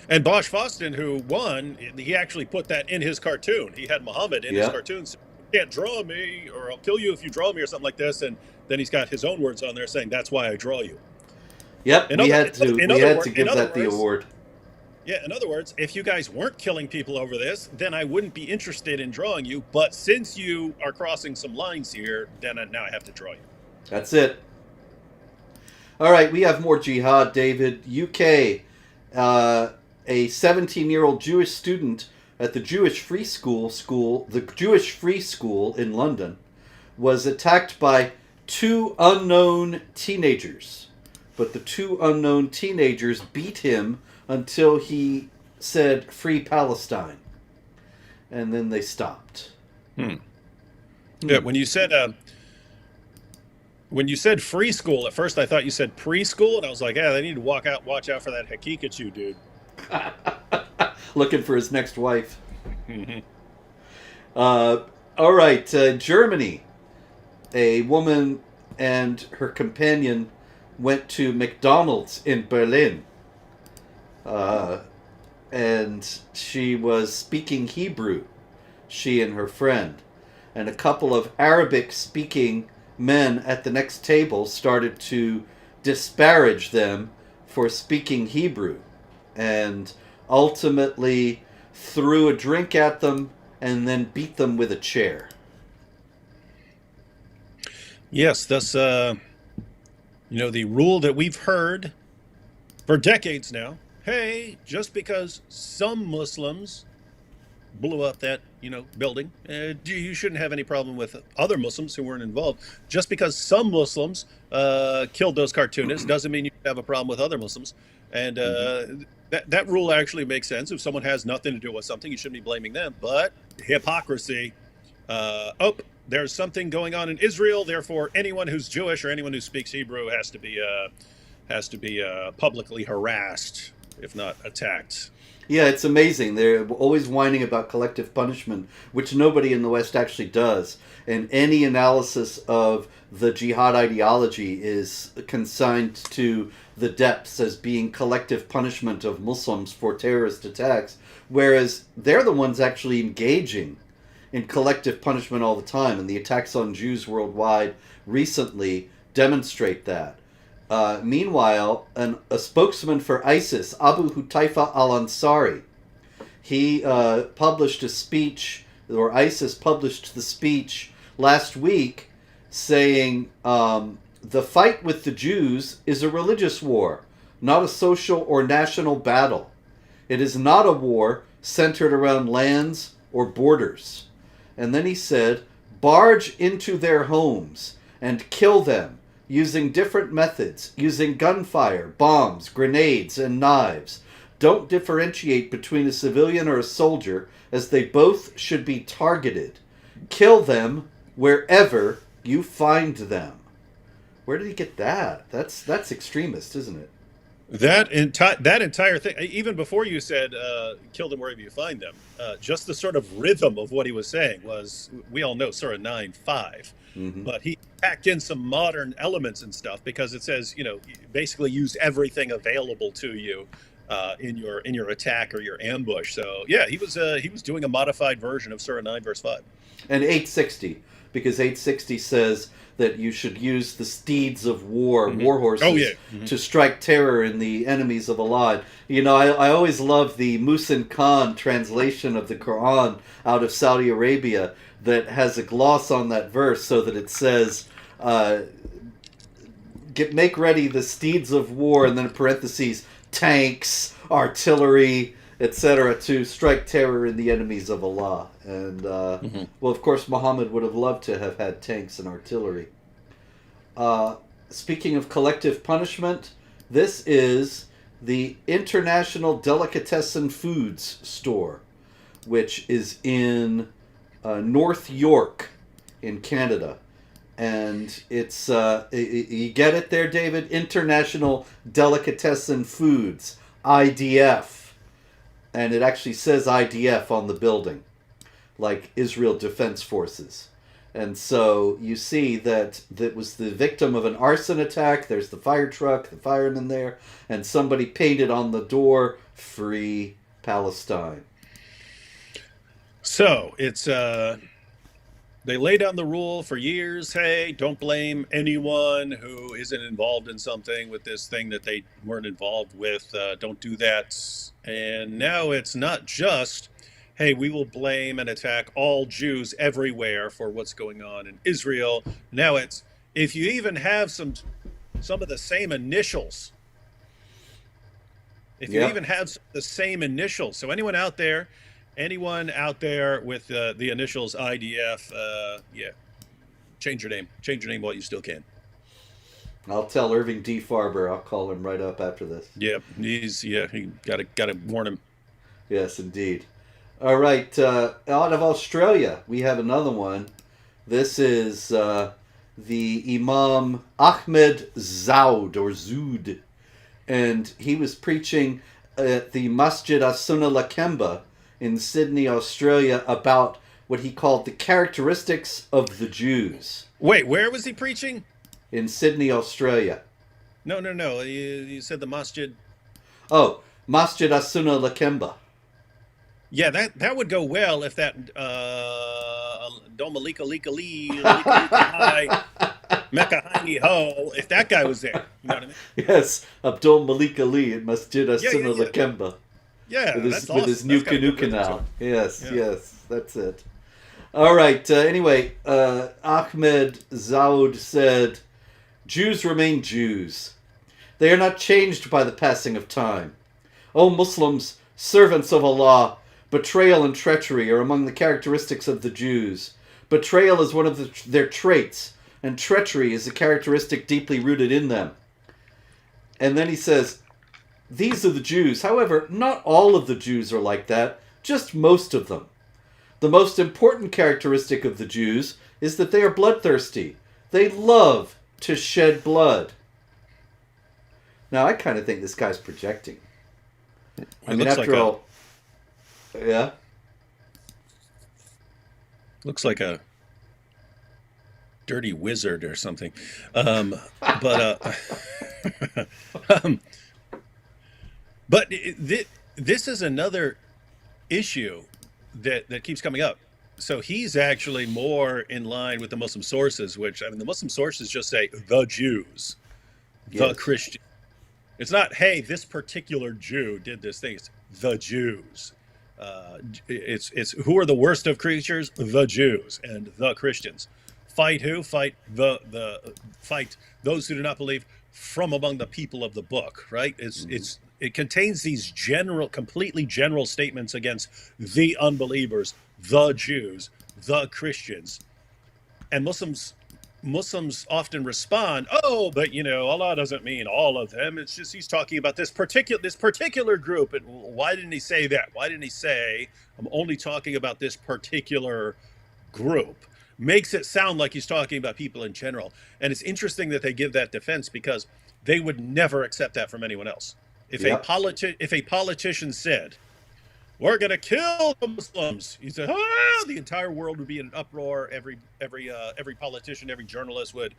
and Bosch Foston, who won, he actually put that in his cartoon. He had Muhammad in his Yeah. cartoon. Saying, you can't draw me, or I'll kill you if you draw me, or something like this. And then he's got his own words on there saying, "That's why I draw you." Yep, In we other, had to in we other, had wor- to in give other that the words, award. yeah. In other words, if you guys weren't killing people over this, then I wouldn't be interested in drawing you. But since you are crossing some lines here, then now I have to draw you. That's it. All right, we have more jihad, David. UK, a 17-year-old Jewish student at the the Jewish Free School in London, was attacked by two unknown teenagers. But the two unknown teenagers beat him until he said "Free Palestine," and then they stopped. Hmm. Yeah. Hmm. When you said free school, at first I thought you said preschool, and I was like, yeah, they need to watch out for that Hakikachu dude. Looking for his next wife. Hmm. Uh, all right, Germany. A woman and her companion went to McDonald's in Berlin. Uh, and she was speaking Hebrew, she and her friend. And a couple of Arabic speaking men at the next table started to disparage them for speaking Hebrew and ultimately threw a drink at them and then beat them with a chair. Yes, that's the rule that we've heard for decades now. Hey, just because some Muslims blew up that building, you shouldn't have any problem with other Muslims who weren't involved. Just because some Muslims killed those cartoonists doesn't mean you have a problem with other Muslims. And Mm-hmm. that rule actually makes sense. If someone has nothing to do with something, you shouldn't be blaming them. But hypocrisy. There's something going on in Israel. Therefore, anyone who's Jewish or anyone who speaks Hebrew has to be publicly harassed, if not attacked. Yeah, it's amazing. They're always whining about collective punishment, which nobody in the West actually does. And any analysis of the jihad ideology is consigned to the depths as being collective punishment of Muslims for terrorist attacks, whereas they're the ones actually engaging in collective punishment all the time. And the attacks on Jews worldwide recently demonstrate that. Meanwhile, a spokesman for ISIS, Abu Hutaifa al-Ansari, he published a speech, or ISIS published the speech last week saying the fight with the Jews is a religious war, not a social or national battle. It is not a war centered around lands or borders. And then he said, barge into their homes and kill them using different methods, using gunfire, bombs, grenades, and knives. Don't differentiate between a civilian or a soldier, as they both should be targeted. Kill them wherever you find them. Where did he get that? That's extremist, isn't it? That entire thing, even before you said "kill them wherever you find them," just the sort of rhythm of what he was saying was, we all know Surah 9:5, Mm-hmm. but he packed in some modern elements and stuff because it says, basically use everything available to you in your attack or your ambush. So yeah, he was doing a modified version of Surah 9 verse 5. And 860, because 860 says that you should use the steeds of war, Hmm. war Oh horses, yeah. Hmm. to strike terror in the enemies of Allah. I always love the Musin Khan translation of the Quran out of Saudi Arabia that has a gloss on that verse so that it says, make ready the steeds of war, and then in parentheses, tanks, artillery, etc., to strike terror in the enemies of Allah. And, well, of course, Muhammad would have loved to have had tanks and artillery. Speaking of collective punishment, this is the International Delicatessen Foods store, which is in North York in Canada. And it's, you get it there, David? International Delicatessen Foods, IDF. And it actually says IDF on the building, like Israel Defense Forces. And so you see that was the victim of an arson attack. There's the fire truck, the fireman there, and somebody painted on the door, Free Palestine. So it's they lay down the rule for years. Hey, don't blame anyone who isn't involved in something with this thing that they weren't involved with. Don't do that. And now it's not just, hey, we will blame and attack all Jews everywhere for what's going on in Israel. Now it's, if you even have some of the same initials, if you even have the same initials, so anyone out there with the initials IDF, change your name while you still can. I'll tell Irving D. Farber. I'll call him right up after this. Yep, he gotta warn him. Yes, indeed. All right, out of Australia, we have another one. This is the Imam Ahmed Zoud, and he was preaching at the Masjid as-Sunnah Lakemba in Sydney, Australia, about what he called the characteristics of the Jews. Wait, where was he preaching? In Sydney, Australia. No. You said the masjid. Oh, Masjid as-Sunnah Lakemba. Yeah, that would go well if that Domalika Lika Lee Mecca Heini Ho, if that guy was there. You know what I mean? Yes, Abdul Malik Ali at Masjid as-Sunnah Lakemba. Yeah, with that's awesome. His new canoe canal. Yes, that's it. All right, anyway, Ahmed Zoud said, Jews remain Jews. They are not changed by the passing of time. O Muslims, servants of Allah, betrayal and treachery are among the characteristics of the Jews. Betrayal is one of their traits, and treachery is a characteristic deeply rooted in them. And then he says, these are the Jews. However, not all of the Jews are like that, just most of them. The most important characteristic of the Jews is that they are bloodthirsty. They love to shed blood. Now, I kind of think this guy's projecting. I mean, after all... Yeah? Looks like a dirty wizard or something. But this is another issue that keeps coming up. So he's actually more in line with the Muslim sources, which, I mean, the Muslim sources just say the Jews, the Christians. It's not, hey, this particular Jew did this thing. It's the Jews. It's who are the worst of creatures? The Jews and the Christians. Fight who? Fight fight those who do not believe from among the people of the book. Right? It contains these completely general statements against the unbelievers, the Jews, the Christians, and Muslims often respond, "Oh, but Allah doesn't mean all of them. It's just He's talking about this particular group." And why didn't He say that? Why didn't He say, "I'm only talking about this particular group"? Makes it sound like He's talking about people in general. And it's interesting that they give that defense, because they would never accept that from anyone else. If a politician said, "We're going to kill the Muslims," he said, the entire world would be in an uproar. Every politician, every journalist would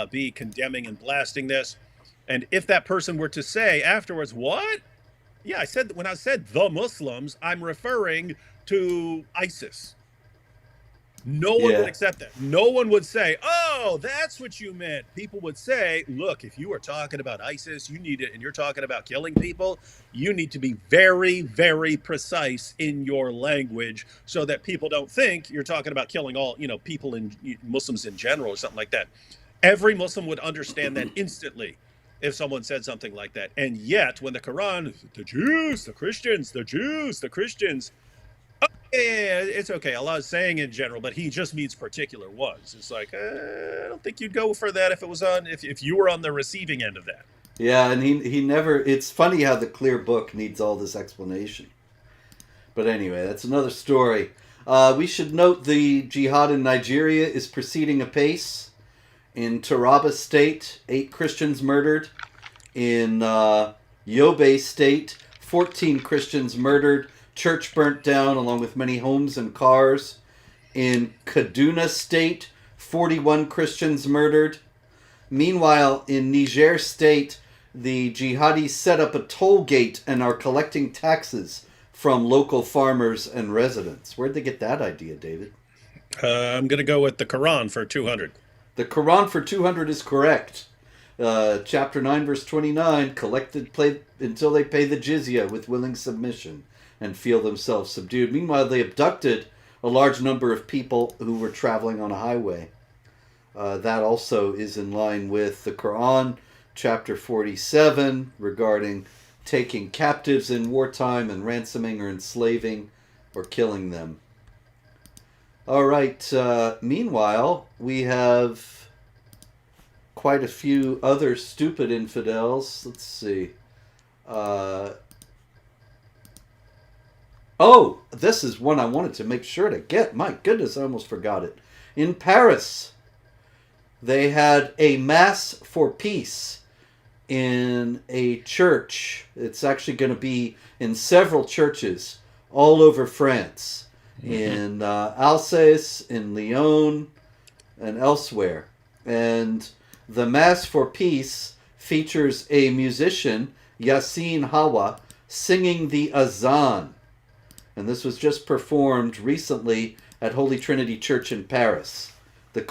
be condemning and blasting this. And if that person were to say afterwards, "What? Yeah, when I said the Muslims, I'm referring to ISIS." No one would accept that. No one would say, "Oh, that's what you meant." People would say, "Look, if you are talking about ISIS, and you're talking about killing people, you need to be very, very precise in your language so that people don't think you're talking about killing all, people in Muslims in general or something like that." Every Muslim would understand that instantly if someone said something like that. And yet, when the Quran, the Jews, the Christians, the Jews, the Christians, yeah, it's okay. Allah is saying in general, but he just means particular ones. It's like, I don't think you'd go for that if it was on, if you were on the receiving end of that. Yeah, and he never. It's funny how the clear book needs all this explanation. But anyway, that's another story. We should note the jihad in Nigeria is proceeding apace. In Taraba State, 8 Christians murdered. In Yobe State, 14 Christians murdered. Church burnt down along with many homes and cars. In Kaduna State, 41 Christians murdered. Meanwhile, in Niger State, the jihadis set up a toll gate and are collecting taxes from local farmers and residents. Where'd they get that idea, David? I'm going to go with the Quran for 200. The Quran for 200 is correct. Chapter 9, verse 29, collected play until they pay the jizya with willing submission and feel themselves subdued. Meanwhile, they abducted a large number of people who were traveling on a highway. That also is in line with the Quran, chapter 47, regarding taking captives in wartime and ransoming or enslaving or killing them. All right. Meanwhile, we have quite a few other stupid infidels. Let's see. Oh, this is one I wanted to make sure to get. My goodness, I almost forgot it. In Paris, they had a mass for peace in a church. It's actually going to be in several churches all over France. In Alsace, in Lyon, and elsewhere. And the Mass for Peace features a musician, Yassine Hawa, singing the Azan. And this was just performed recently at Holy Trinity Church in Paris. The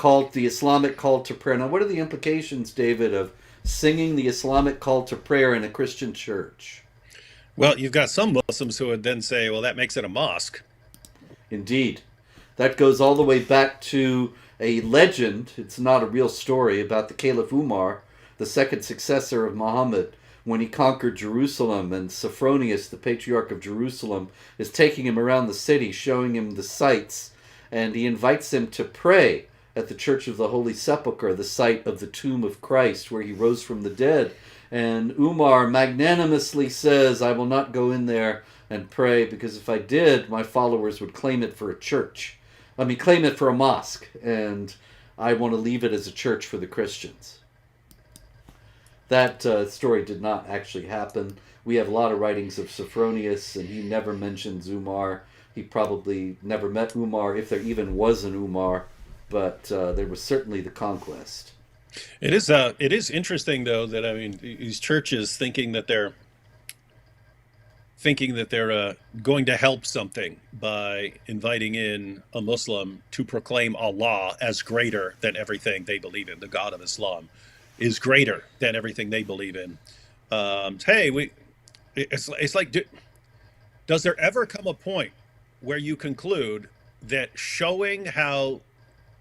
Islamic call to prayer. Now, what are the implications, David, of singing the Islamic call to prayer in a Christian church? Well, you've got some Muslims who would then say, well, that makes it a mosque. Indeed. That goes all the way back to a legend, it's not a real story, about the Caliph Umar, the second successor of Muhammad, when he conquered Jerusalem, and Sophronius, the patriarch of Jerusalem, is taking him around the city, showing him the sights, and he invites him to pray at the Church of the Holy Sepulchre, the site of the tomb of Christ, where he rose from the dead. And Umar magnanimously says, I will not go in there and pray, because if I did, my followers would claim it for a church. Claim it for a mosque, and I want to leave it as a church for the Christians. That story did not actually happen. We have a lot of writings of Sophronius, and he never mentions Umar. He probably never met Umar, if there even was an Umar, but there was certainly the conquest. It is interesting, though, that, these churches thinking that they're going to help something by inviting in a Muslim to proclaim Allah as greater than everything they believe in. The God of Islam is greater than everything they believe in. It's like, does there ever come a point where you conclude that showing how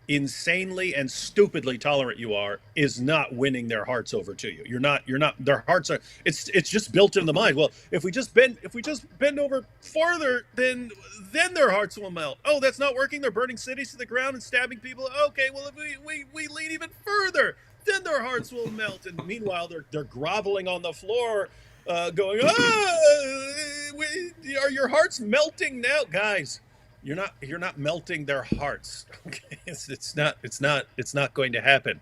insanely and stupidly tolerant you are is not winning their hearts over to you? You're not, their hearts are, it's just built in the mind. Well, if we just bend over farther, then their hearts will melt. Oh, that's not working. They're burning cities to the ground and stabbing people. Okay, well, if we lean even further, then their hearts will melt. And meanwhile, they're groveling on the floor, going, are your hearts melting now? Guys, you're not melting their hearts. Okay, it's not going to happen.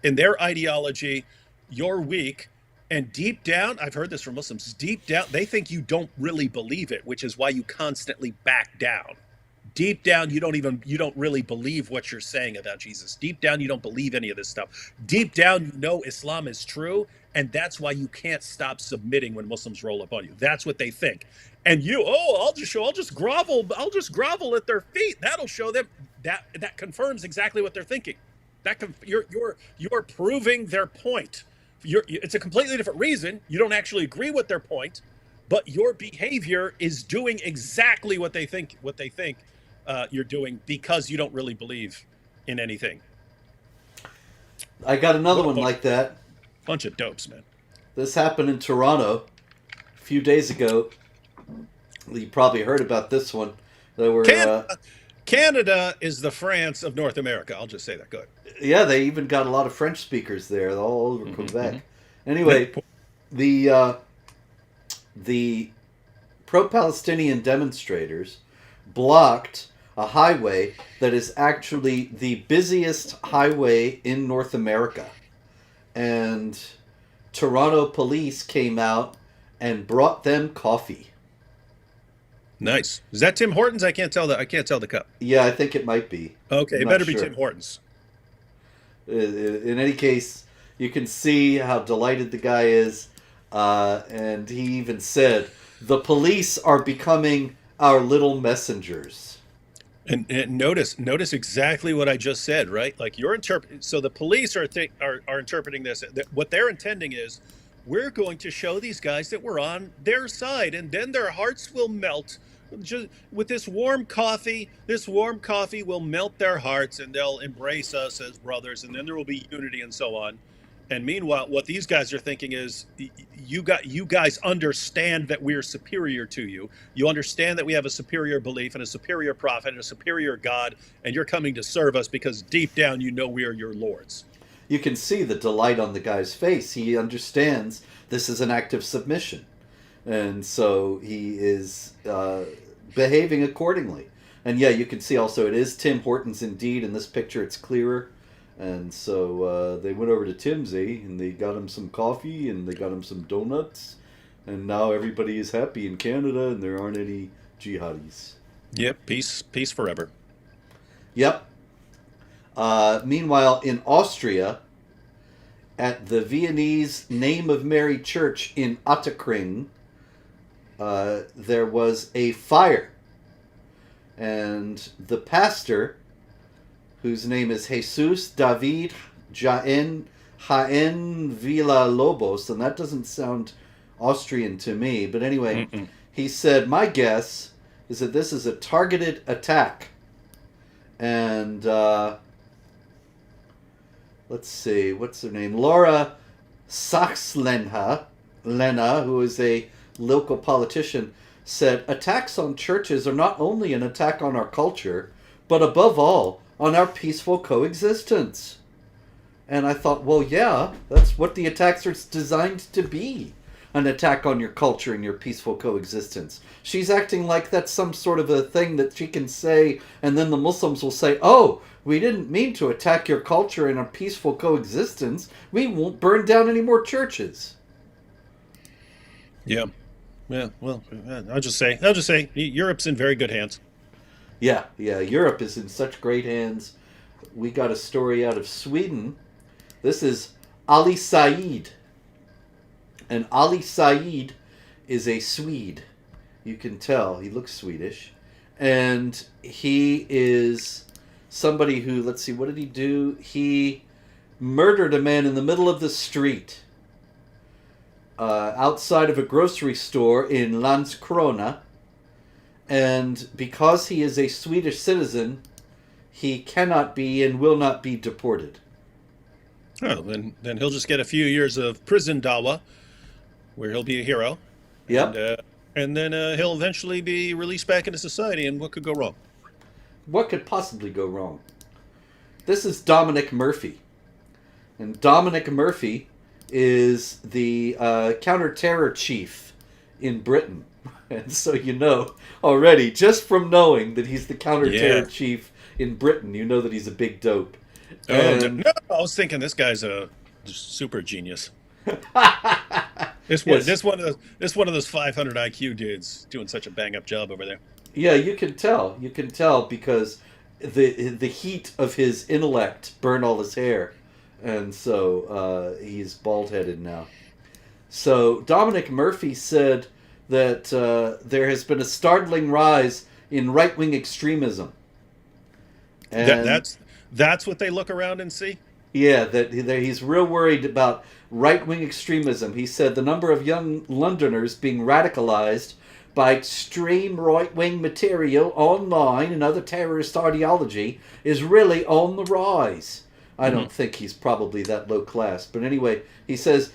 In their ideology, you're weak, and deep down, I've heard this from Muslims, deep down they think you don't really believe it, which is why you constantly back down. Deep down, you don't really believe what you're saying about Jesus. Deep down, you don't believe any of this stuff. Deep down, you know Islam is true, and that's why you can't stop submitting when Muslims roll up on you. That's what they think. And I'll just grovel at their feet. That'll show them. That confirms exactly what they're thinking. You're proving their point. It's a completely different reason. You don't actually agree with their point, but your behavior is doing exactly what they think you're doing, because you don't really believe in anything. I got another What a one like that. bunch of dopes, man. This happened in Toronto a few days ago. You probably heard about this one. There were, Canada, Canada is the France of North America. I'll just say that. Good. yeah, they even got a lot of French speakers there, all over Mm-hmm. Quebec. Anyway, the the pro-Palestinian demonstrators blocked a highway that is actually the busiest highway in North America, and Toronto police came out and brought them coffee. Nice. Is that Tim Hortons? I can't tell the cup. Yeah, I think it might be. Okay, I'm it not better be sure. Tim Hortons. In any case, you can see how delighted the guy is, and he even said, "The police are becoming our little messengers." And notice exactly what I just said, right? Like you're interpreting. So the police are interpreting this. What they're intending is, we're going to show these guys that we're on their side, and then their hearts will melt. Just with this warm coffee, will melt their hearts, and they'll embrace us as brothers, and then there will be unity and so on. And meanwhile, what these guys are thinking is, you guys understand that we're superior to you. You understand that we have a superior belief and a superior prophet and a superior God, and you're coming to serve us because deep down you know we are your lords. You can see the delight on the guy's face. He understands this is an act of submission, and so he is behaving accordingly. And yeah, you can see also it is Tim Hortons indeed. In this picture, it's clearer. And so they went over to Timsy and they got him some coffee and they got him some donuts. And now everybody is happy in Canada and there aren't any jihadis. Yep, peace forever. Yep. Meanwhile, in Austria, at the Viennese Name of Mary Church in Ottakring, there was a fire. And the pastor, whose name is Jesus David Jaen Villalobos, and that doesn't sound Austrian to me, but anyway, he said, "My guess is that this is a targeted attack." And let's see, what's her name? Laura Lena, who is a local politician, said, "Attacks on churches are not only an attack on our culture, but above all, on our peaceful coexistence." And I thought, well, yeah, that's what the attacks are designed to be. An attack on your culture and your peaceful coexistence. She's acting like that's some sort of a thing that she can say, and then the Muslims will say, "Oh, we didn't mean to attack your culture and our peaceful coexistence. We won't burn down any more churches." Yeah. Yeah, well, I'll just say, Europe's in very good hands. Yeah, Europe is in such great hands. We got a story out of Sweden. This is Ali Said. And Ali Said is a Swede. You can tell. He looks Swedish. And he is somebody who, let's see, what did he do? He murdered a man in the middle of the street outside of a grocery store in Landskrona. And because he is a Swedish citizen, he cannot be and will not be deported. Oh, then he'll just get a few years of prison dawa, where he'll be a hero. Yep. And then he'll eventually be released back into society. And what could go wrong? What could possibly go wrong? This is Dominic Murphy. And Dominic Murphy is the counter-terror chief in Britain. And so you know already, just from knowing that he's the counter-terror chief in Britain, you know that he's a big dope. And No, I was thinking this guy's a super genius. This one of those 500 IQ dudes doing such a bang up job over there. Yeah, you can tell. You can tell because the heat of his intellect burned all his hair, and so he's bald headed now. So Dominic Murphy said that there has been a startling rise in right wing extremism. And that's what they look around and see. Yeah, that he's real worried about right-wing extremism. He said the number of young Londoners being radicalized by extreme right-wing material online and other terrorist ideology is really on the rise. I don't think he's probably that low class. But anyway, he says,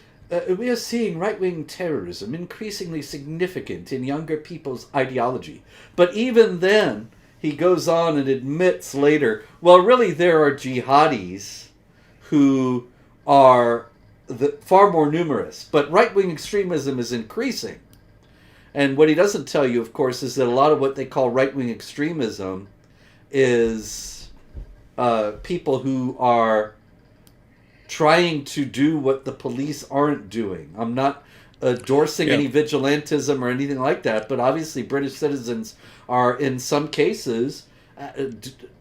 we are seeing right-wing terrorism increasingly significant in younger people's ideology. But even then, he goes on and admits later, well, really there are jihadis who are far more numerous. But right-wing extremism is increasing. And what he doesn't tell you, of course, is that a lot of what they call right-wing extremism is people who are trying to do what the police aren't doing. I'm not endorsing any vigilantism or anything like that, but obviously British citizens are, in some cases,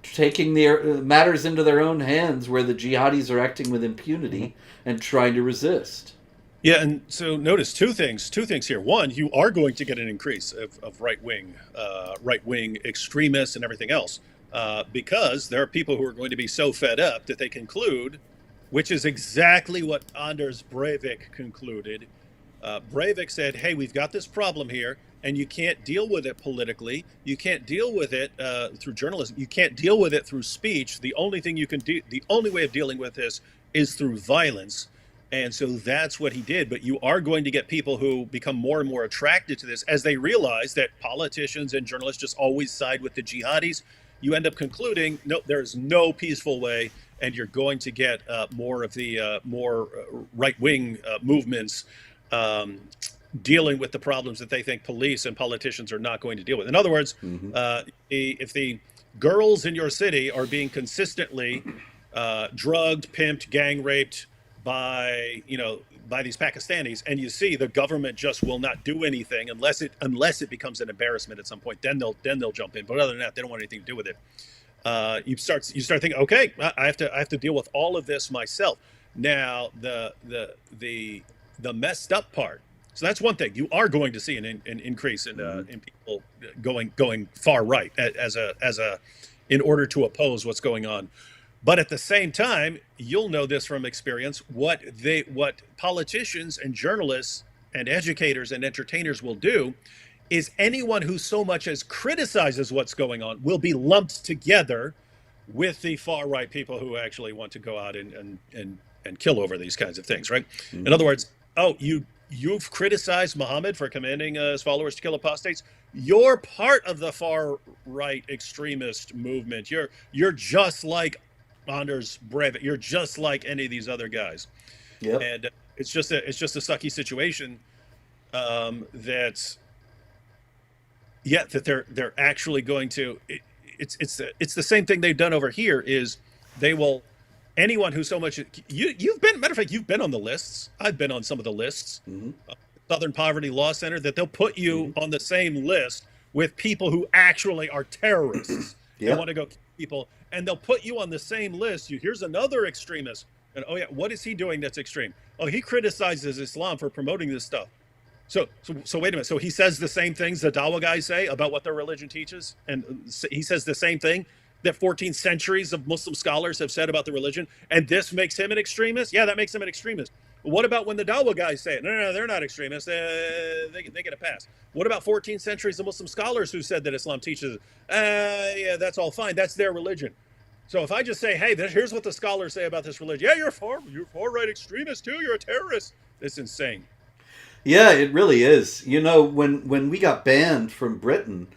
taking their matters into their own hands, where the jihadis are acting with impunity and trying to resist. Yeah, and so notice two things here. One, you are going to get an increase of right wing extremists and everything else, because there are people who are going to be so fed up that they conclude, which is exactly what Anders Breivik concluded. Breivik said, hey, we've got this problem here, and you can't deal with it politically. You can't deal with it through journalism. You can't deal with it through speech. The only thing you can do, the only way of dealing with this is through violence. And so that's what he did. But you are going to get people who become more and more attracted to this as they realize that politicians and journalists just always side with the jihadis. You end up concluding, no, there's no peaceful way, and you're going to get more of the more right-wing movements dealing with the problems that they think police and politicians are not going to deal with. In other words, if the girls in your city are being consistently drugged, pimped, gang raped by these Pakistanis, and you see the government just will not do anything unless it becomes an embarrassment at some point, then they'll jump in. But other than that, they don't want anything to do with it. You start thinking, okay, I have to deal with all of this myself. Now the messed up part. So that's one thing. You are going to see an increase in people going far right in order to oppose what's going on. But at the same time, you'll know this from experience, what politicians and journalists and educators and entertainers will do is anyone who so much as criticizes what's going on will be lumped together with the far right people who actually want to go out and kill over these kinds of things, right? In other words, you've criticized Muhammad for commanding his followers to kill apostates. You're part of the far right extremist movement. You're just like Anders Breivik. You're just like any of these other guys. Yep. And it's just a sucky situation that they're actually going to. It's the same thing they've done over here. Is they will anyone who so much you've been, matter of fact, you've been on the lists. I've been on some of the lists. Southern Poverty Law Center, that they'll put you on the same list with people who actually are terrorists. They want to go kill people, and they'll put you on the same list. Here's another extremist, and oh yeah, what is he doing that's extreme? Oh, he criticizes Islam for promoting this stuff. So wait a minute. So he says the same things the Dawa guys say about what their religion teaches, and he says the same thing that 14 centuries of Muslim scholars have said about the religion, and this makes him an extremist? Yeah, that makes him an extremist. What about when the Dawa guys say it? No, they're not extremists. They get a pass. What about 14 centuries of Muslim scholars who said that Islam teaches? Yeah, that's all fine. That's their religion. So if I just say, hey, here's what the scholars say about this religion. Yeah, you're far right extremist too. You're a terrorist. It's insane. Yeah, it really is. You know, when we got banned from Britain,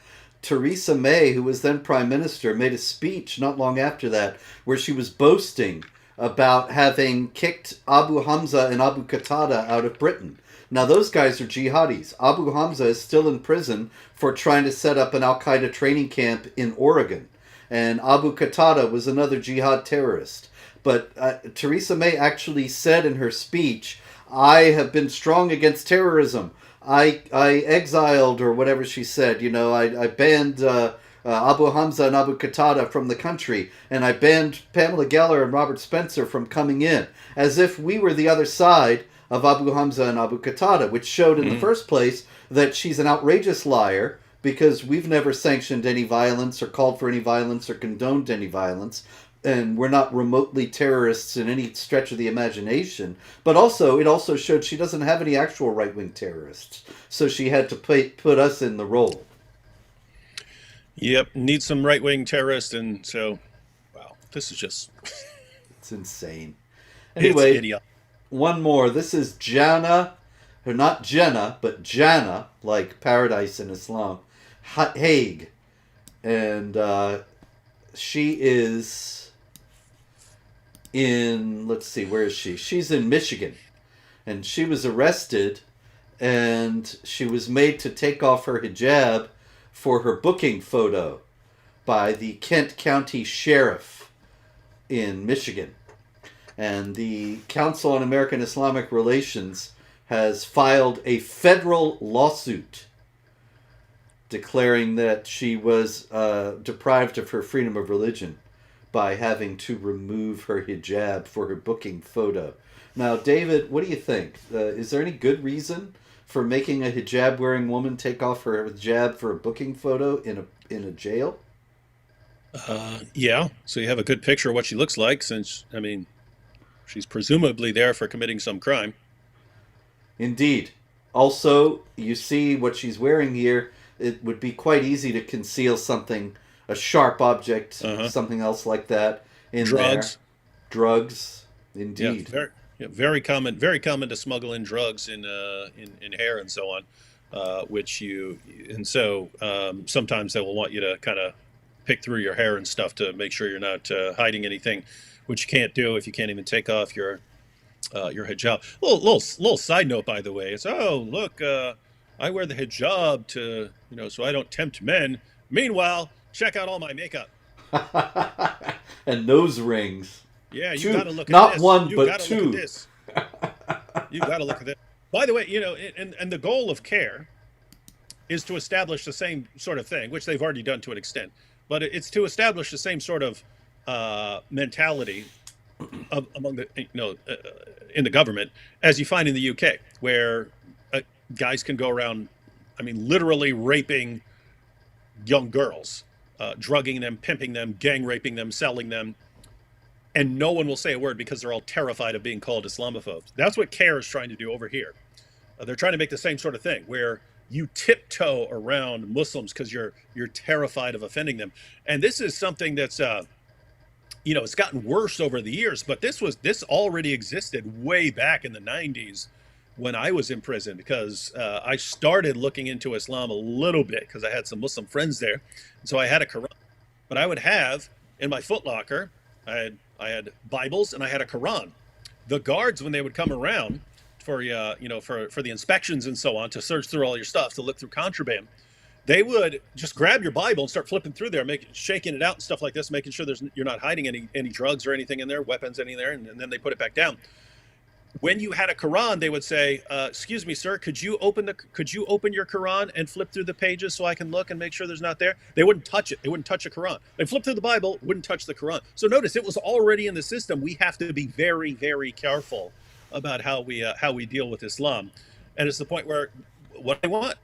Theresa May, who was then Prime Minister, made a speech not long after that where she was boasting about having kicked Abu Hamza and Abu Qatada out of Britain. Now, those guys are jihadis. Abu Hamza is still in prison for trying to set up an al-Qaeda training camp in Oregon. And Abu Qatada was another jihad terrorist. But Theresa May actually said in her speech, I have been strong against terrorism. I exiled, or whatever she said, I banned Abu Hamza and Abu Qatada from the country, and I banned Pamela Geller and Robert Spencer from coming in, as if we were the other side of Abu Hamza and Abu Qatada, which showed in the first place that she's an outrageous liar, because we've never sanctioned any violence or called for any violence or condoned any violence, and we're not remotely terrorists in any stretch of the imagination. But also, it also showed she doesn't have any actual right-wing terrorists, so she had to put us in the role. Yep, need some right-wing terrorists, and so, wow, this is just... It's insane. It's Anyway, idiotic. one more. This is Jana, or not Jenna, but Jana, like paradise in Islam, Haig. And she is in, let's see, where is she? She's in Michigan. And she was arrested, and she was made to take off her hijab for her booking photo by the Kent County Sheriff in Michigan. And the Council on American Islamic Relations has filed a federal lawsuit declaring that she was deprived of her freedom of religion by having to remove her hijab for her booking photo. Now, David, what do you think? Is there any good reason for making a hijab-wearing woman take off her hijab for a booking photo in a jail? Yeah. So you have a good picture of what she looks like, since I mean, she's presumably there for committing some crime. Indeed. Also, you see what she's wearing here. It would be quite easy to conceal something, a sharp object, something else like that in Drugs. there. Drugs, Yeah, indeed. very common to smuggle in drugs in hair and so on, which you and so sometimes they will want you to kind of pick through your hair and stuff to make sure you're not hiding anything, which you can't do if you can't even take off your hijab. Little side note, by the way, is look, I wear the hijab to so I don't tempt men. Meanwhile, check out all my makeup. And nose rings. Yeah, you Two. got to look at Not this. one, You but got to two. look at this. You got to look at this. By the way, and the goal of CARE is to establish the same sort of thing, which they've already done to an extent, but it's to establish the same sort of mentality among the in the government as you find in the UK, where guys can go around, I mean, literally raping young girls, drugging them, pimping them, gang raping them, selling them, and no one will say a word because they're all terrified of being called Islamophobes. That's what CARE is trying to do over here. They're trying to make the same sort of thing where you tiptoe around Muslims because you're terrified of offending them. And this is something that's it's gotten worse over the years, but this already existed way back in the 90s when I was in prison, because I started looking into Islam a little bit because I had some Muslim friends there. And so I had a Quran, but I would have in my footlocker, I had Bibles and I had a Quran. The guards, when they would come around for for the inspections and so on, to search through all your stuff, to look through contraband, they would just grab your Bible and start flipping through there, shaking it out and stuff like this, making sure you're not hiding any drugs or anything in there, weapons any there, and then they put it back down. When you had a Quran, they would say, "Excuse me, sir, could you open your Quran and flip through the pages so I can look and make sure there's not there?" They wouldn't touch it. They wouldn't touch a Quran. They flip through the Bible, wouldn't touch the Quran. So notice, it was already in the system. We have to be very, very careful about how we deal with Islam, and it's the point where what I want.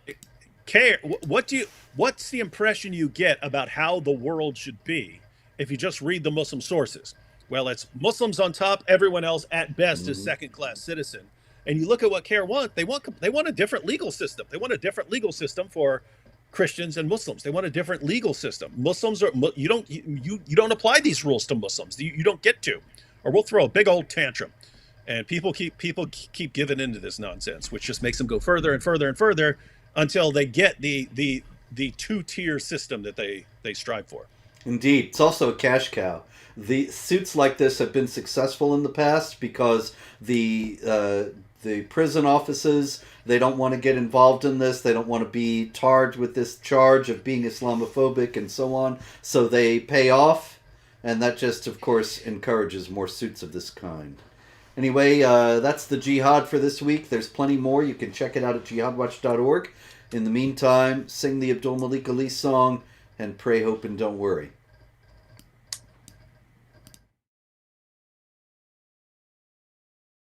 CARE. What's the impression you get about how the world should be if you just read the Muslim sources? Well, it's Muslims on top, everyone else at best is second-class citizen. And you look at what CARE want. They want a different legal system. They want a different legal system for Christians and Muslims. They want a different legal system. Muslims are you don't apply these rules to Muslims. You don't get to, or we'll throw a big old tantrum. And people keep giving into this nonsense, which just makes them go further and further and further until they get the two-tier system that they strive for. Indeed. It's also a cash cow. The suits like this have been successful in the past because the prison offices, they don't want to get involved in this. They don't want to be charged with this charge of being Islamophobic and so on. So they pay off, and that just, of course, encourages more suits of this kind. Anyway, that's the Jihad for this week. There's plenty more. You can check it out at jihadwatch.org. In the meantime, sing the Abdul Malik Ali song and pray, hope, and don't worry.